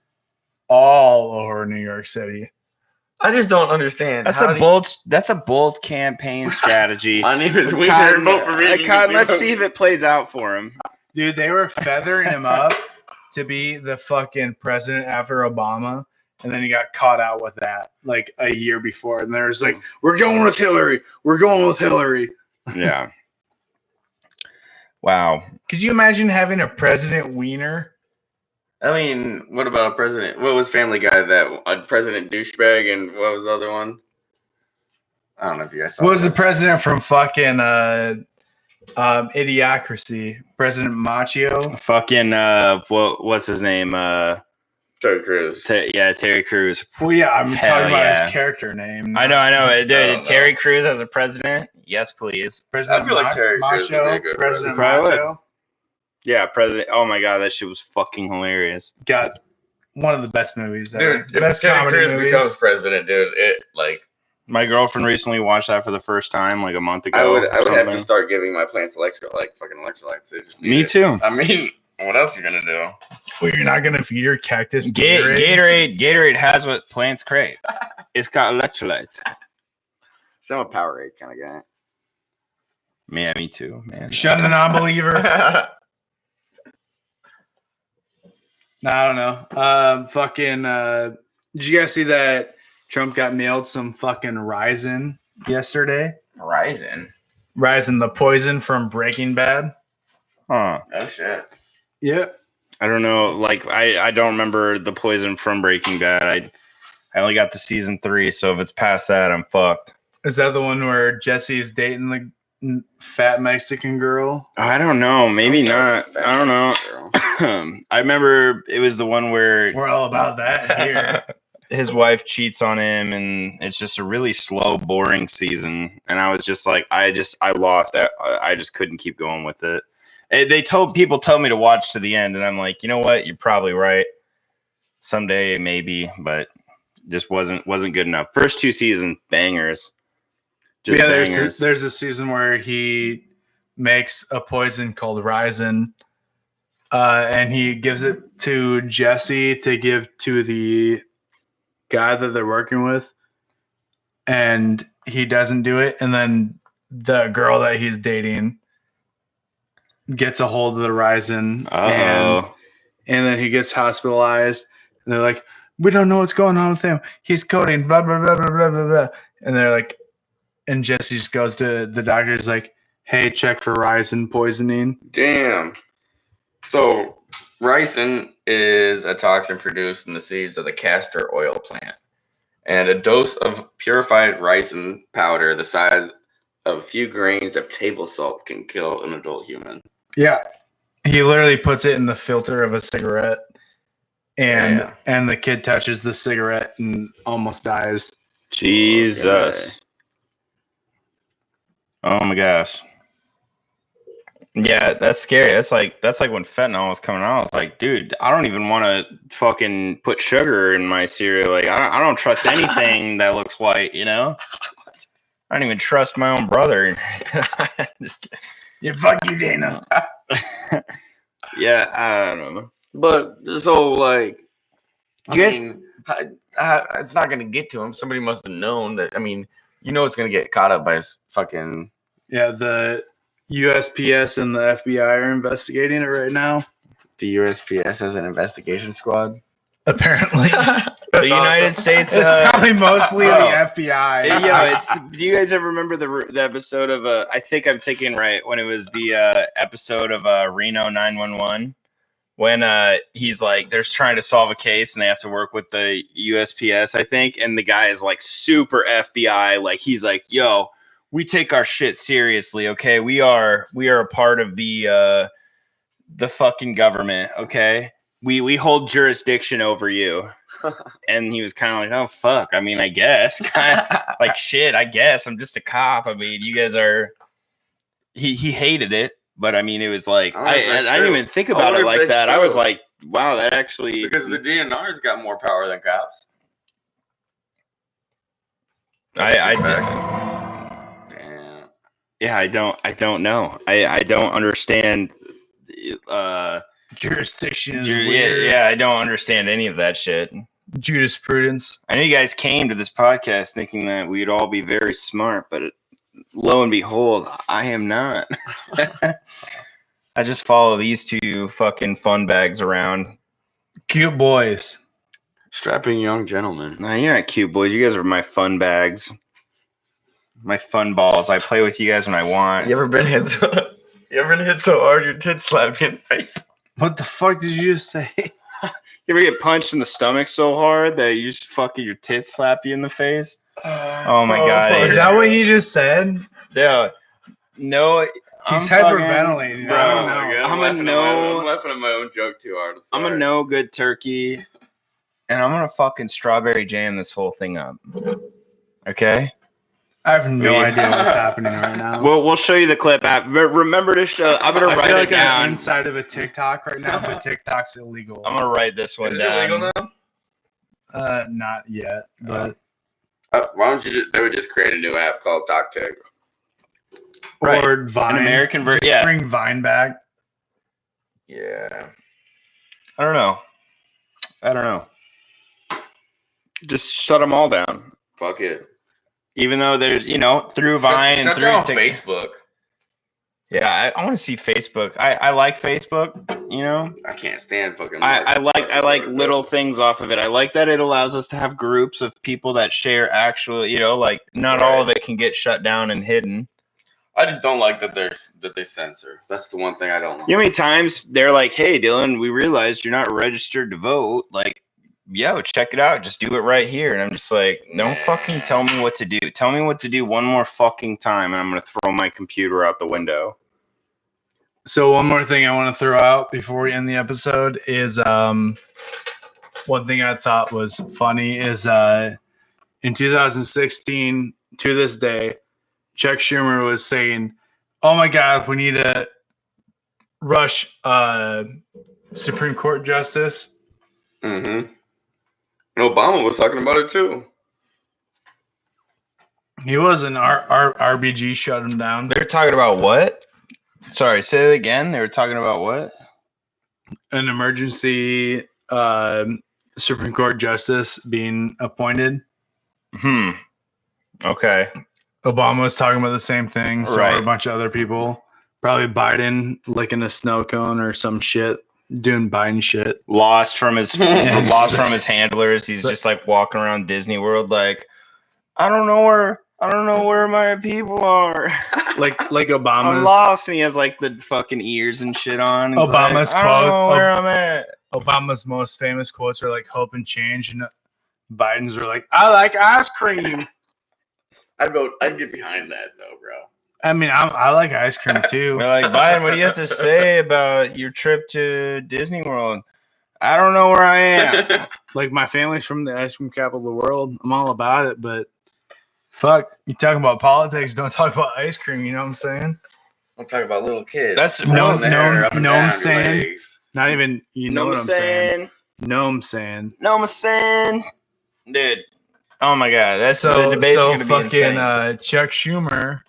all over New York City. I just don't understand. That's a bold campaign strategy. My name is Wiener. Vote for me. Let's see if it plays out for him. Dude, they were feathering him up to be the fucking president after Obama, and then he got caught out with that like a year before. And there's like, we're going with Hillary. We're going with Hillary. Yeah. Wow. Could you imagine having a President Wiener? I mean, what about a president? What was Family Guy? That a President douchebag, and what was the other one? I don't know if you guys saw. What was the president from fucking Idiocracy? President Machio? Fucking what's his name? Terry Crews. Terry Crews. Well, yeah, I'm talking about his character name. I know. Terry Crews as a president? Yes, please. President I feel like Terry Crews would be a good President Macho. Yeah, President. Oh my god, that shit was fucking hilarious. Got one of the best movies ever. Dude, best if Terry Crews becomes president, dude, my girlfriend recently watched that for the first time like a month ago. I would have to start giving my plants fucking electrolytes. Me too. I mean, what else are you gonna do? Well, you're not gonna feed your cactus Gatorade. Gatorade has what plants crave. It's got electrolytes. So I'm a Powerade kind of guy. Yeah, me too, man. Shun the non-believer. No, I don't know. Did you guys see that Trump got mailed some fucking Ryzen yesterday? Ryzen, the poison from Breaking Bad. Huh. Oh shit. Yeah. I don't know. Like I don't remember the poison from Breaking Bad. I only got to season 3, so if it's past that, I'm fucked. Is that the one where Jesse's dating the fat Mexican girl? I don't know. Maybe not. I don't know. I remember it was the one where we're all about that here. His wife cheats on him, and it's just a really slow, boring season. And I was just like, I lost. I just couldn't keep going with it. People told me to watch to the end, and I'm like, you know what? You're probably right. Someday maybe, but just wasn't good enough. First 2 seasons, bangers. Just bangers. There's a season where he makes a poison called Ryzen, and he gives it to Jesse to give to the guy that they're working with, and he doesn't do it, and then the girl that he's dating gets a hold of the Ryzen, and then he gets hospitalized, and they're like, we don't know what's going on with him. He's coding, blah, blah, blah, blah, blah, blah, blah. And they're like, and Jesse just goes to the doctor, is like, hey, check for Ryzen poisoning. Damn. So ricin is a toxin produced in the seeds of the castor oil plant. And a dose of purified ricin powder the size of a few grains of table salt can kill an adult human. Yeah. He literally puts it in the filter of a cigarette, and the kid touches the cigarette and almost dies. Jesus. Oh my gosh. Yeah, that's scary. That's like when fentanyl was coming out. I was like, dude, I don't even want to fucking put sugar in my cereal. Like, I don't trust anything that looks white, you know? I don't even trust my own brother. Just kidding. Yeah, fuck you, Dana. Yeah, I don't know. But so, like, it's not going to get to him. Somebody must have known that. I mean, you know it's going to get caught up by his fucking... Yeah, the USPS and the FBI are investigating it right now. The USPS has an investigation squad? Apparently, The United States. it's probably mostly the bro. FBI. Do you guys ever remember the episode of I think I'm thinking right when it was the episode of Reno 911 when he's like they're trying to solve a case and they have to work with the USPS, I think, and the guy is like super FBI, like he's like, yo, we take our shit seriously, okay? We are a part of the fucking government, okay? We hold jurisdiction over you. And he was kind of like, oh fuck, I mean, I guess. Like shit, I guess. I'm just a cop. I mean, you guys are he hated it, but I mean it was like I didn't even think about it like that. I was like, wow, that actually because the DNR's got more power than cops. Damn. Yeah, I don't know. I don't understand Jurisdiction is weird. Yeah, I don't understand any of that shit. Jurisprudence. I know you guys came to this podcast thinking that we'd all be very smart, but lo and behold, I am not. I just follow these two fucking fun bags around. Cute boys. Strapping young gentlemen. Nah, you're not cute boys. You guys are my fun bags. My fun balls. I play with you guys when I want. You ever been hit so hard your tits slap you in the face? What the fuck did you just say? You ever get punched in the stomach so hard that you just fucking your tits slap you in the face? Oh my god. Is that what he just said? Yeah. No. He's hyperventilating. Bro, I'm laughing at my own joke too hard. I'm a no good turkey. And I'm gonna fucking strawberry jam this whole thing up. Okay? I have no idea what's happening right now. Well, we'll show you the clip. Remember to show. I'm gonna write it down. I'm inside of a TikTok right now, but TikTok's illegal. I'm gonna write this one down. Is it illegal now? Not yet, but why don't you just? They would just create a new app called TokTik. Right. Or Vine. An American version. Yeah. Bring Vine back. Yeah. I don't know. Just shut them all down. Fuck it. Even though there's, through Vine and through Facebook. Yeah, I want to see Facebook. I like Facebook, I can't stand fucking. I like little things off of it. I like that it allows us to have groups of people that share actual, like not all of it can get shut down and hidden. I just don't like that they censor. That's the one thing I don't like. You know how many times they're like, hey, Dylan, we realized you're not registered to vote. Like, yo, check it out. Just do it right here. And I'm just like, don't fucking tell me what to do. Tell me what to do one more fucking time, and I'm going to throw my computer out the window. So one more thing I want to throw out before we end the episode is one thing I thought was funny is in 2016, to this day, Chuck Schumer was saying, oh my God, we need to rush Supreme Court justice. Mm-hmm. And Obama was talking about it too. He was, and our RBG shut him down. They were talking about what? Sorry, say it again. They were talking about what? An emergency Supreme Court justice being appointed. Okay. Obama was talking about the same thing. So right. Are a bunch of other people. Probably Biden licking a snow cone or some shit. Doing Biden shit. Lost from his handlers. He's just like walking around Disney World like, I don't know where my people are. like Obama's I'm lost, and he has like the fucking ears and shit on. Obama's like, I don't know where I'm at. Obama's most famous quotes are like hope and change, and Biden's were like, I like ice cream. I'd get behind that though, bro. I mean, I like ice cream too. We're like, Biden, what do you have to say about your trip to Disney World? I don't know where I am. Like, my family's from the ice cream capital of the world. I'm all about it, but fuck, you talking about politics, don't talk about ice cream, you know what I'm saying? I'm talking about little kids. That's no, I'm saying. Not even, you know what I'm saying. No, I'm saying. Dude. Oh my God. That's the debate's going to be insane. Chuck Schumer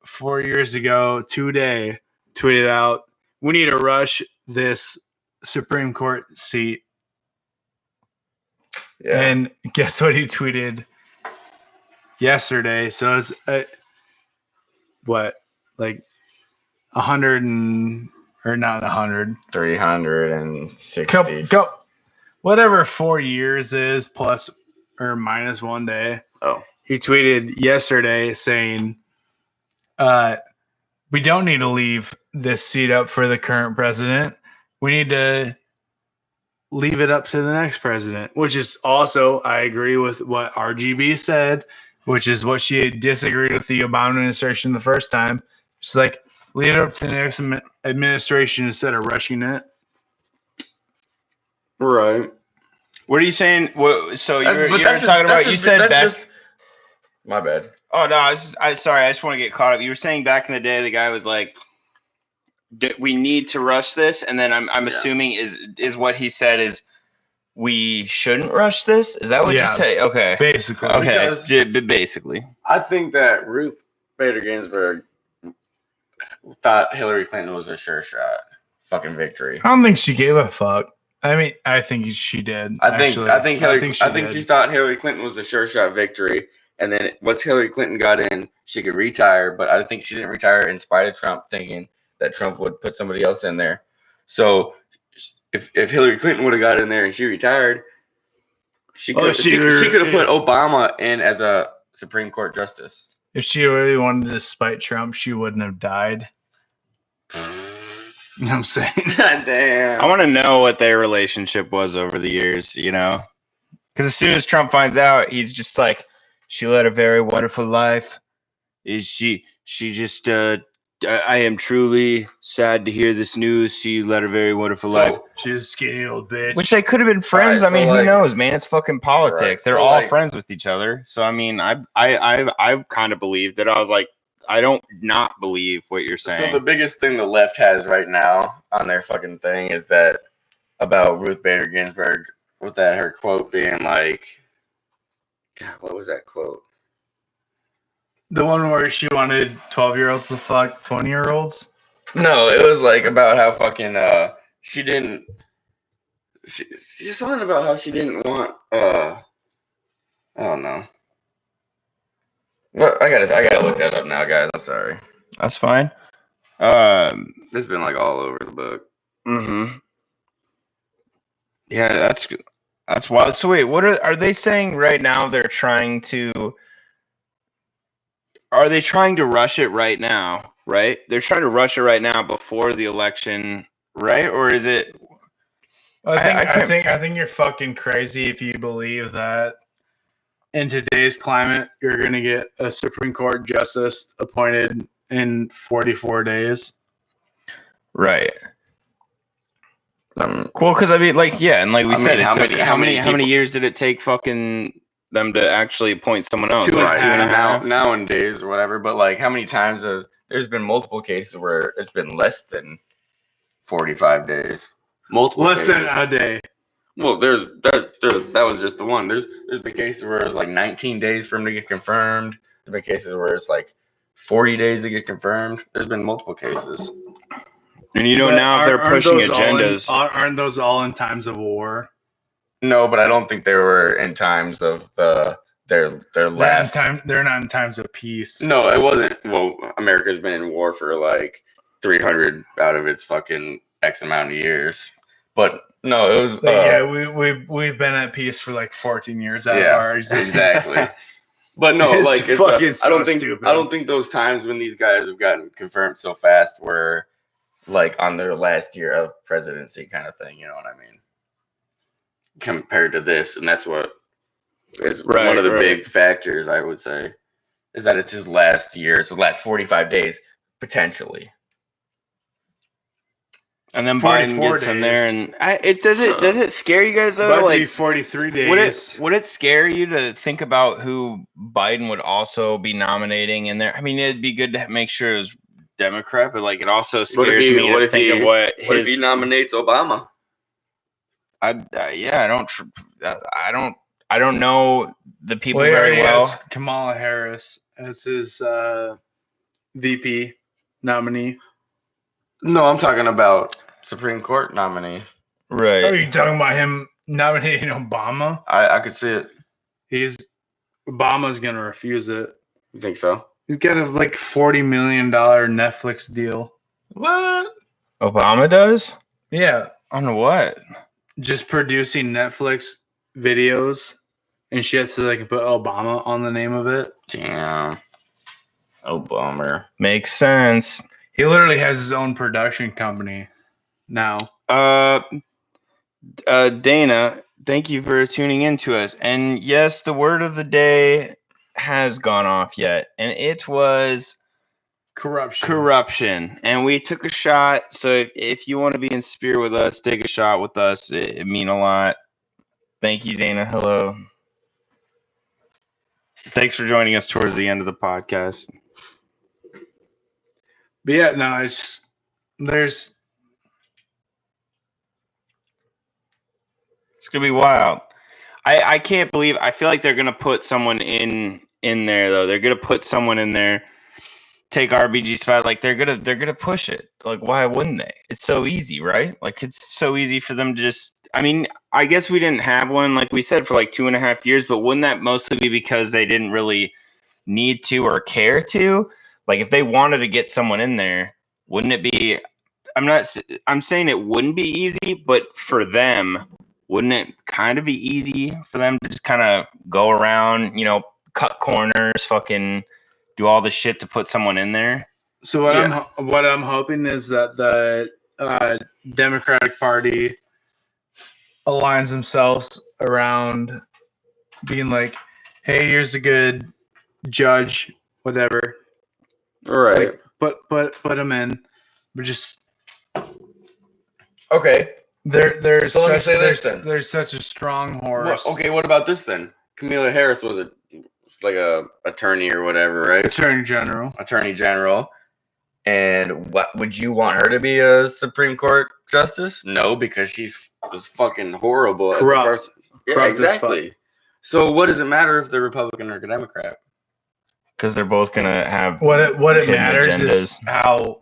4 years ago today tweeted out, we need to rush this Supreme Court seat. Yeah. And guess what he tweeted yesterday? So it's like 100 and or not 100, 360. whatever 4 years is plus or minus 1 day. Oh, He tweeted yesterday saying, we don't need to leave this seat up for the current president. We need to leave it up to the next president, which is also, I agree with what RGB said, which is what she disagreed with the Obama administration the first time. She's like, leave it up to the next administration instead of rushing it. right. What are you saying? So you're That's talking about? You said back. My bad. Oh no, sorry. I just want to get caught up. You were saying back in the day, the guy was like, "We need to rush this," and then I'm assuming is what he said is we shouldn't rush this. Is that what you say? Okay, basically. Okay, basically. I think that Ruth Bader Ginsburg thought Hillary Clinton was a sure shot, fucking victory. I don't think she gave a fuck. I mean, I think she did. I think she thought Hillary Clinton was a sure shot victory. And then once Hillary Clinton got in, she could retire. But I think she didn't retire in spite of Trump, thinking that Trump would put somebody else in there. So if Hillary Clinton would have got in there and she retired, she could have put Obama in as a Supreme Court justice. If she really wanted to spite Trump, she wouldn't have died. You know what I'm saying? Damn. I want to know what their relationship was over the years, because as soon as Trump finds out, he's just like, she led a very wonderful life. She just, I am truly sad to hear this news. She led a very wonderful life. She's a skinny old bitch. Which they could have been friends. Right, I mean, so who knows, man? It's fucking politics. Right, They're so all friends with each other. So, I mean, I kind of believed that. I was like, I don't not believe what you're saying. So the biggest thing the left has right now on their fucking thing is that about Ruth Bader Ginsburg, with that her quote being like, God, what was that quote? The one where she wanted 12-year-olds to fuck 20-year-olds? No, it was like about how fucking she didn't. She's something about how she didn't want. I don't know. But I gotta look that up now, guys. I'm sorry. That's fine. It's been like all over the book. Mm-hmm. Yeah, that's wild. So wait, what are they saying right now? Are they trying to rush it right now? Right? They're trying to rush it right now before the election, right? Or is it? I think you're fucking crazy if you believe that in today's climate you're gonna get a Supreme Court justice appointed in 44 days. Right. Cool, because I mean, like, yeah, and like we said, how many years did it take fucking them to actually appoint someone else? Two and a half nowadays or whatever. But like, how many times there's been multiple cases where it's been less than 45 days. Less than a day. Well, that was just the one. There's been cases where it's like 19 days for them to get confirmed. There's been cases where it's like 40 days to get confirmed. There's been multiple cases. And now if they're pushing agendas. Aren't those all in times of war? No, but I don't think they were in times of their last time. They're not in times of peace. No, it wasn't. Well, America's been in war for like 300 out of its fucking X amount of years. But no, it was. We've been at peace for like 14 years out of our existence. Exactly. But no, it's fucking so stupid. I don't think those times when these guys have gotten confirmed so fast were like on their last year of presidency kind of thing. You know what I mean? Compared to this, and that's what is one of the big factors, I would say, is that it's his last year. It's the last 45 days, potentially. And then Biden gets in there, and does it scare you guys though? Like 43 days. Would it scare you to think about who Biden would also be nominating in there? I mean, it'd be good to make sure it was Democrat, but like it also scares me to think of what if he nominates Obama. I don't know the people very well. Kamala Harris as his VP nominee. No, I'm talking about Supreme Court nominee. Right. Are you talking about him nominating Obama? I could see it. Obama's gonna refuse it. You think so? He's got a like $40 million Netflix deal. What? Obama does? Yeah. On what? just producing Netflix videos and shit so they can put Obama on the name of it. Damn. Oh, bummer. Makes sense. He literally has his own production company now. Dana, thank you for tuning in to us. And yes, the word of the day has gone off yet, and it was corruption. And we took a shot. So if you want to be in spirit with us, take a shot with us. It mean a lot. Thank you, Dana. Hello. Thanks for joining us towards the end of the podcast. But yeah, no, it's just, it's gonna be wild. I can't believe. I feel like they're gonna put someone in there though. They're gonna put someone in there. Take RBG's spot. Like they're gonna push it. Like why wouldn't they? It's so easy, right? Like it's so easy for them to just. I mean, I guess we didn't have one like we said for like 2.5 years, but wouldn't that mostly be because they didn't really need to or care to? Like if they wanted to get someone in there, wouldn't it be? I'm saying it wouldn't be easy, but for them, wouldn't it kind of be easy for them to just kind of go around, cut corners, fucking do all the shit to put someone in there? So what I'm hoping is that the Democratic Party aligns themselves around being like, hey, here's a good judge, whatever. Right. Like, put them in. But just okay. There's So let me such, say this then. There's such a strong horse. What about this then? Kamala Harris was like a attorney or whatever, right? Attorney General. And what would you want her to be a Supreme Court justice? No, because she's fucking horrible. Corrupt. As a person. Yeah, Corrupt as exactly. So what does it matter if they're Republican or Democrat? Because they're both gonna have what it hidden matters agendas. Is how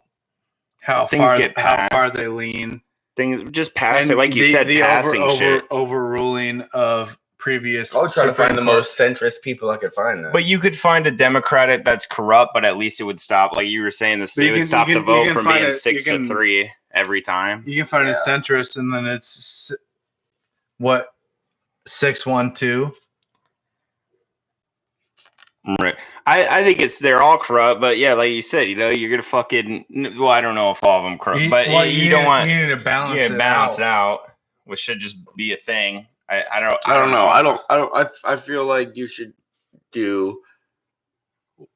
things far, get how far passed. they lean. Things just passing, like you said, passing shit. Overruling of previous. I'll try to find the most centrist people I could find. Then. But you could find a Democratic that's corrupt, but at least it would stop. Like you were saying, it would stop the vote from being 6-3 every time. You can find a centrist, and then it's 6-1-2. Right. I think they're all corrupt, but yeah, like you said, you're gonna fucking. Well, I don't know if all of them corrupt, but you don't want. You need to balance it out, which should just be a thing. I don't know. I feel like you should do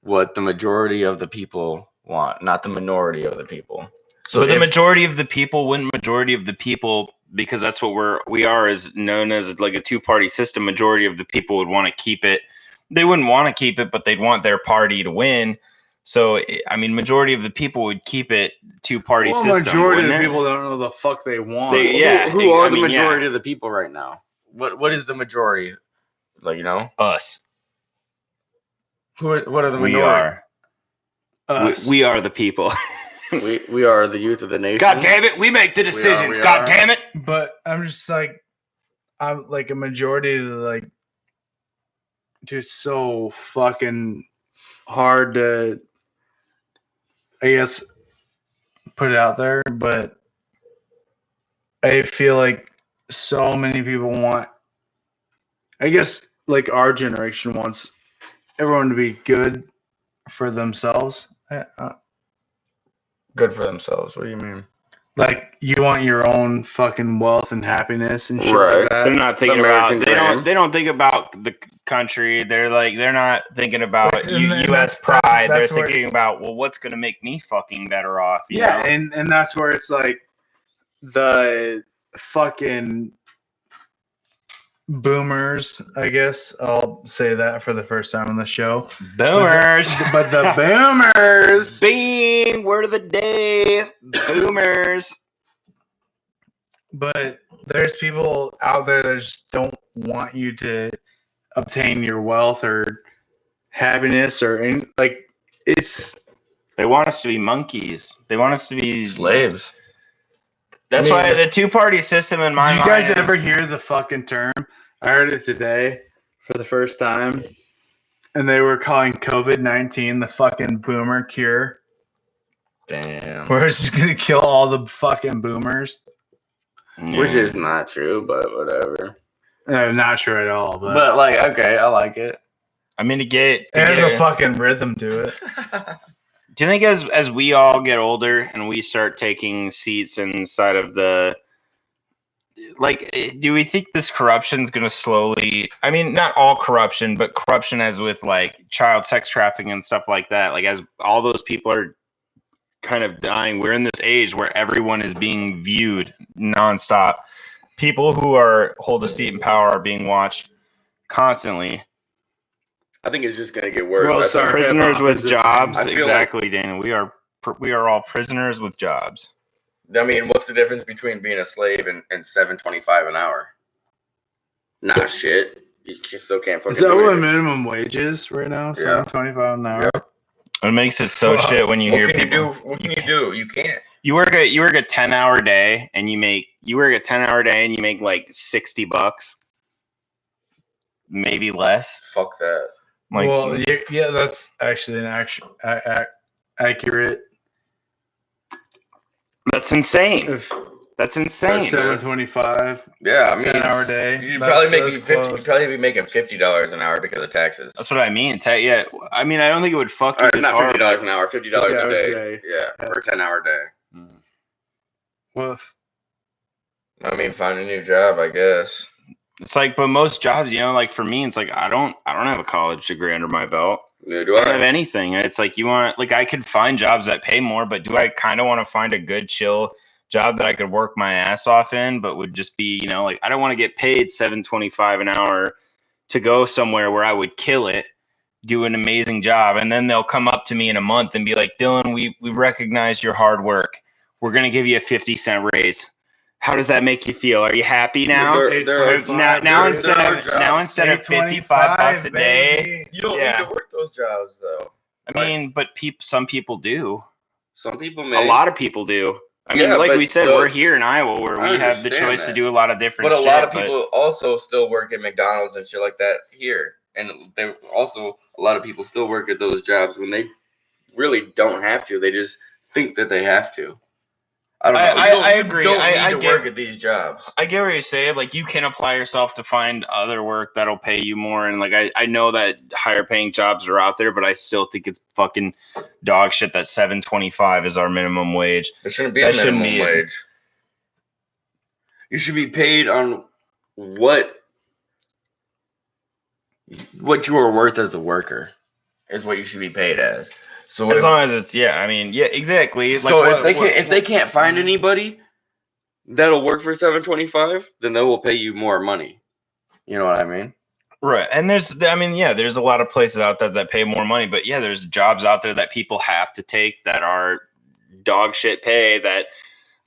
what the majority of the people want, not the minority of the people. So the majority of the people wouldn't majority of the people, because that's what we are, is known as like a two-party system. Majority of the people would want to keep it. They wouldn't want to keep it, but they'd want their party to win. So, I mean, majority of the people would keep it two-party system. Majority of the people don't know the fuck they want. Who are the majority of the people right now? What is the majority? Like, us. What are the minority? We are the people. we are the youth of the nation. God damn it, we make the decisions. God damn it. But I'm just like, I'm like a majority of the dude, it's so fucking hard to, I guess, put it out there, but I feel like so many people want, I guess, like our generation wants everyone to be good for themselves. Good for themselves? What do you mean? Like you want your own fucking wealth and happiness and shit right. like that. They're not thinking about they don't think about the country. They're not thinking about U.S. pride. They're thinking about, well, what's going to make me fucking better off? You know? And that's where it's like the fucking boomers, I guess. I'll say that for the first time on the show. Boomers. But the boomers. Bean, word of the day. Boomers. But there's people out there that just don't want you to obtain your wealth or happiness or they want us to be monkeys. They want us to be slaves. That's why the two-party system in my mind. Did you guys ever hear the fucking term? I heard it today for the first time, and they were calling COVID-19 the fucking boomer cure. Damn. Where it's just gonna kill all the fucking boomers. which is not true, but whatever. Not sure at all, But like, okay, I like it. I mean, there's a fucking rhythm to it. Do you think as we all get older and we start taking seats inside of the, like, do we think this corruption's going to slowly, I mean, not all corruption, but corruption as with like child sex trafficking and stuff like that, like as all those people are kind of dying, we're in this age where everyone is being viewed nonstop. People who hold a seat in power are being watched constantly. I think it's just gonna get worse. Well, sorry, prisoners with jobs. I feel Exactly, Dana. We are all prisoners with jobs. I mean, what's the difference between being a slave and $7.25 an hour? Nah, shit. You still can't fucking. Is that do what anything. minimum wage is right now? Yeah. $7.25 an hour. Yeah. It makes it so shit when you hear What can people. you do? What can you do? You can't. You work a 10-hour day and you make like $60, maybe less. Fuck that. Like, well, yeah, that's actually an accurate. that's insane. If That's insane. $7.25, Yeah, I mean, 10-hour day. you'd that's- probably that's make 50. close. You'd probably be making $50 an hour because of taxes. That's what I mean. Yeah, I mean, I don't think it would fuck you Or as not hard. $50 an hour, $50 a $50 a day. day. Yeah, for a 10-hour day. Woof. I mean, find a new job, I guess. It's like, but most jobs, like for me, it's like I don't have a college degree under my belt. Neither do I don't have I. anything. It's like I could find jobs that pay more, but do I kind of want to find a good chill job that I could work my ass off in, but would just be, like I don't want to get paid $7.25 an hour to go somewhere where I would kill it, do an amazing job, and then they'll come up to me in a month and be like, Dylan, we recognize your hard work. We're gonna give you a 50-cent raise. How does that make you feel? Are you happy now? Now instead of $55 a day, You don't need to work those jobs, though. I mean, but some people do. Some people may. A lot of people do. I mean, Yeah, like but we said, we're here in Iowa where I we have the understand choice to that. do a lot of different But a shit. lot of people also still work at McDonald's and shit like that here. And they also, a lot of people still work at those jobs when they really don't have to. They just think that they have to. I don't know. I agree. You don't I need to work at these jobs. I get what you're saying. Like, you can apply yourself to find other work that'll pay you more. And like, I know that higher paying jobs are out there, but I still think it's fucking dog shit that $7.25 is our minimum wage. There shouldn't be a minimum wage. You should be paid on what you are worth as a worker is what you should be paid as. So As long as it's, exactly. Like, so if they can't find anybody that'll work for $7.25, then they will pay you more money. You know what I mean? Right. And there's a lot of places out there that pay more money, but yeah, there's jobs out there that people have to take that are dog shit pay that,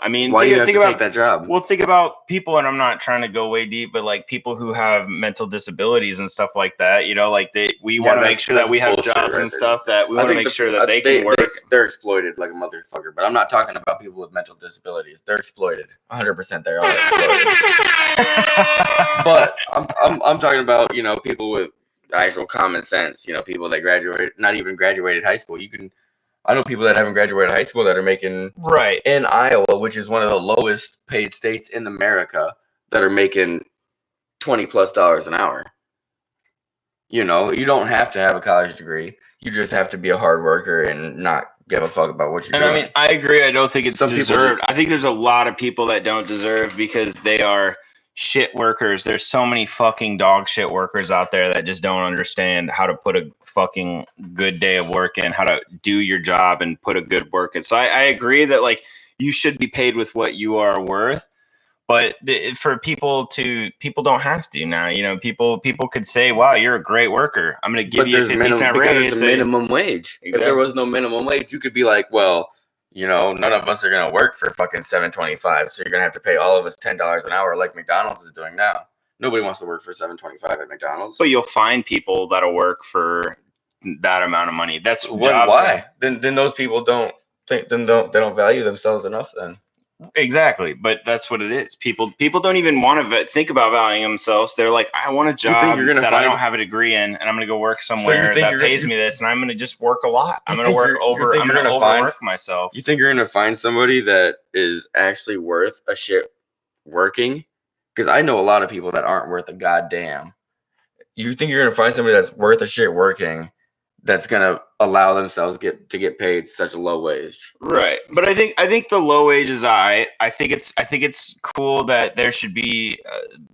I mean, why do you have to about, take that job? Well, think about people, and I'm not trying to go way deep, but like people who have mental disabilities and stuff like that, like we want to make sure that we have jobs and stuff that we want to make sure that they can work. They're exploited like a motherfucker, but I'm not talking about people with mental disabilities. They're exploited. 100% they're all exploited. But I'm talking about, people with actual common sense, people that not even graduated high school. I know people that haven't graduated high school that are making right in Iowa, which is one of the lowest paid states in America, that are making $20+ an hour. You don't have to have a college degree. You just have to be a hard worker and not give a fuck about what you're doing. I mean, I agree. I don't think it's deserved. I think there's a lot of people that don't deserve because they are shit workers. There's so many fucking dog shit workers out there that just don't understand how to put a fucking good day of work in, how to do your job and put a good work in. So I agree that like you should be paid with what you are worth, but for people don't have to now. People could say, "Wow, you're a great worker. I'm going to give you a 50-cent raise." There's a minimum wage. Exactly. If there was no minimum wage, you could be like, "Well, none of us are going to work for fucking $7.25, so you're going to have to pay all of us $10 an hour like McDonald's is doing now." Nobody wants to work for $7.25 at McDonald's. But you'll find people that'll work for that amount of money. That's why. Then those people don't don't value themselves enough then. Exactly, but that's what it is. People don't even want to think about valuing themselves. They're like, I want a job that I don't have a degree in, and I'm going to go work somewhere that pays me this, and I'm going to just work a lot. I'm going to work over. I'm going to overwork myself. You think you're going to find somebody that is actually worth a shit working, because I know a lot of people that aren't worth a goddamn. You think you're gonna find somebody that's worth a shit working, that's gonna allow themselves to get paid such a low wage? Right, but I think the low wage is I think it's cool that there should be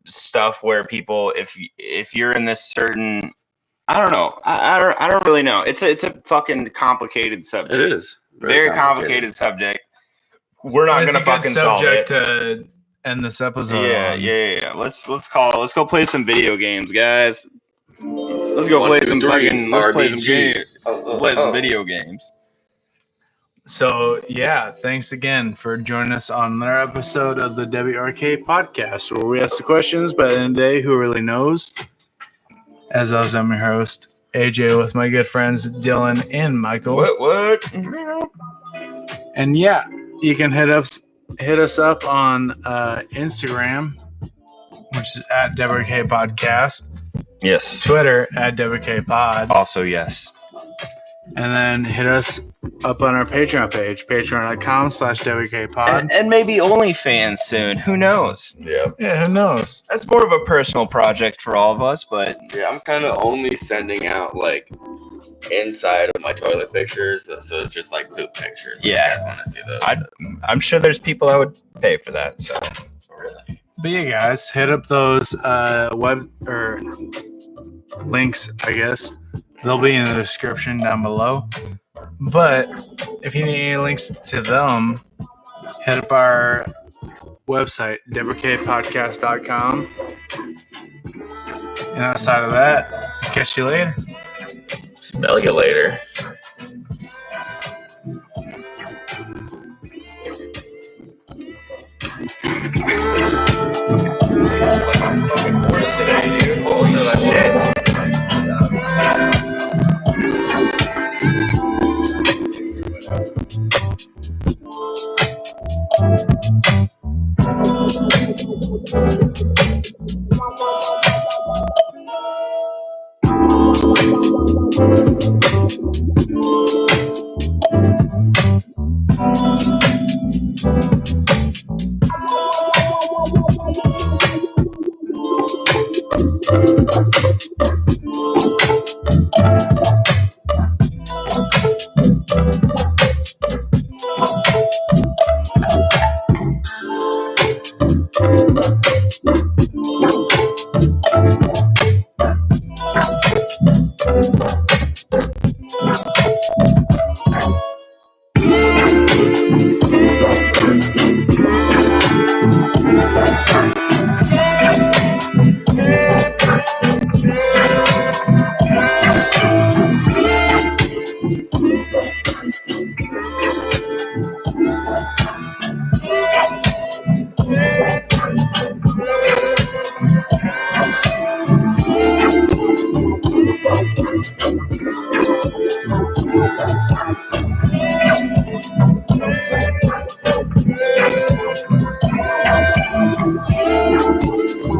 stuff where people, if you're in this certain, I don't know, I don't really know. It's a fucking complicated subject. It is very complicated subject. We're not gonna fucking solve it. To end this episode. Yeah. Let's go play some video games, guys. Let's go play some fucking. Let's play some games. Play some video games. So yeah, thanks again for joining us on another episode of the WRK podcast, where we ask the questions by the end of the day, who really knows? As always, I'm your host, AJ, with my good friends Dylan and Michael. What? And yeah, you can hit us up on Instagram, which is at WRK Podcast. Yes. Twitter at WRK Pod. Also, yes. And then hit us up on our Patreon page, patreon.com/WRKPod. And maybe OnlyFans soon. Who knows? Yeah, who knows? That's more of a personal project for all of us, but yeah, I'm kind of only sending out like inside of my toilet pictures, so it's just like poop pictures. Yeah, you guys want to see those? I'm sure there's people that would pay for that. So really, but yeah, guys, hit up those web or links, I guess. They'll be in the description down below. But if you need any links to them, hit up our website, WRKpodcast.com. And outside of that, catch you later. Smell you later. Like I'm fucking horse today, dude. Holy shit.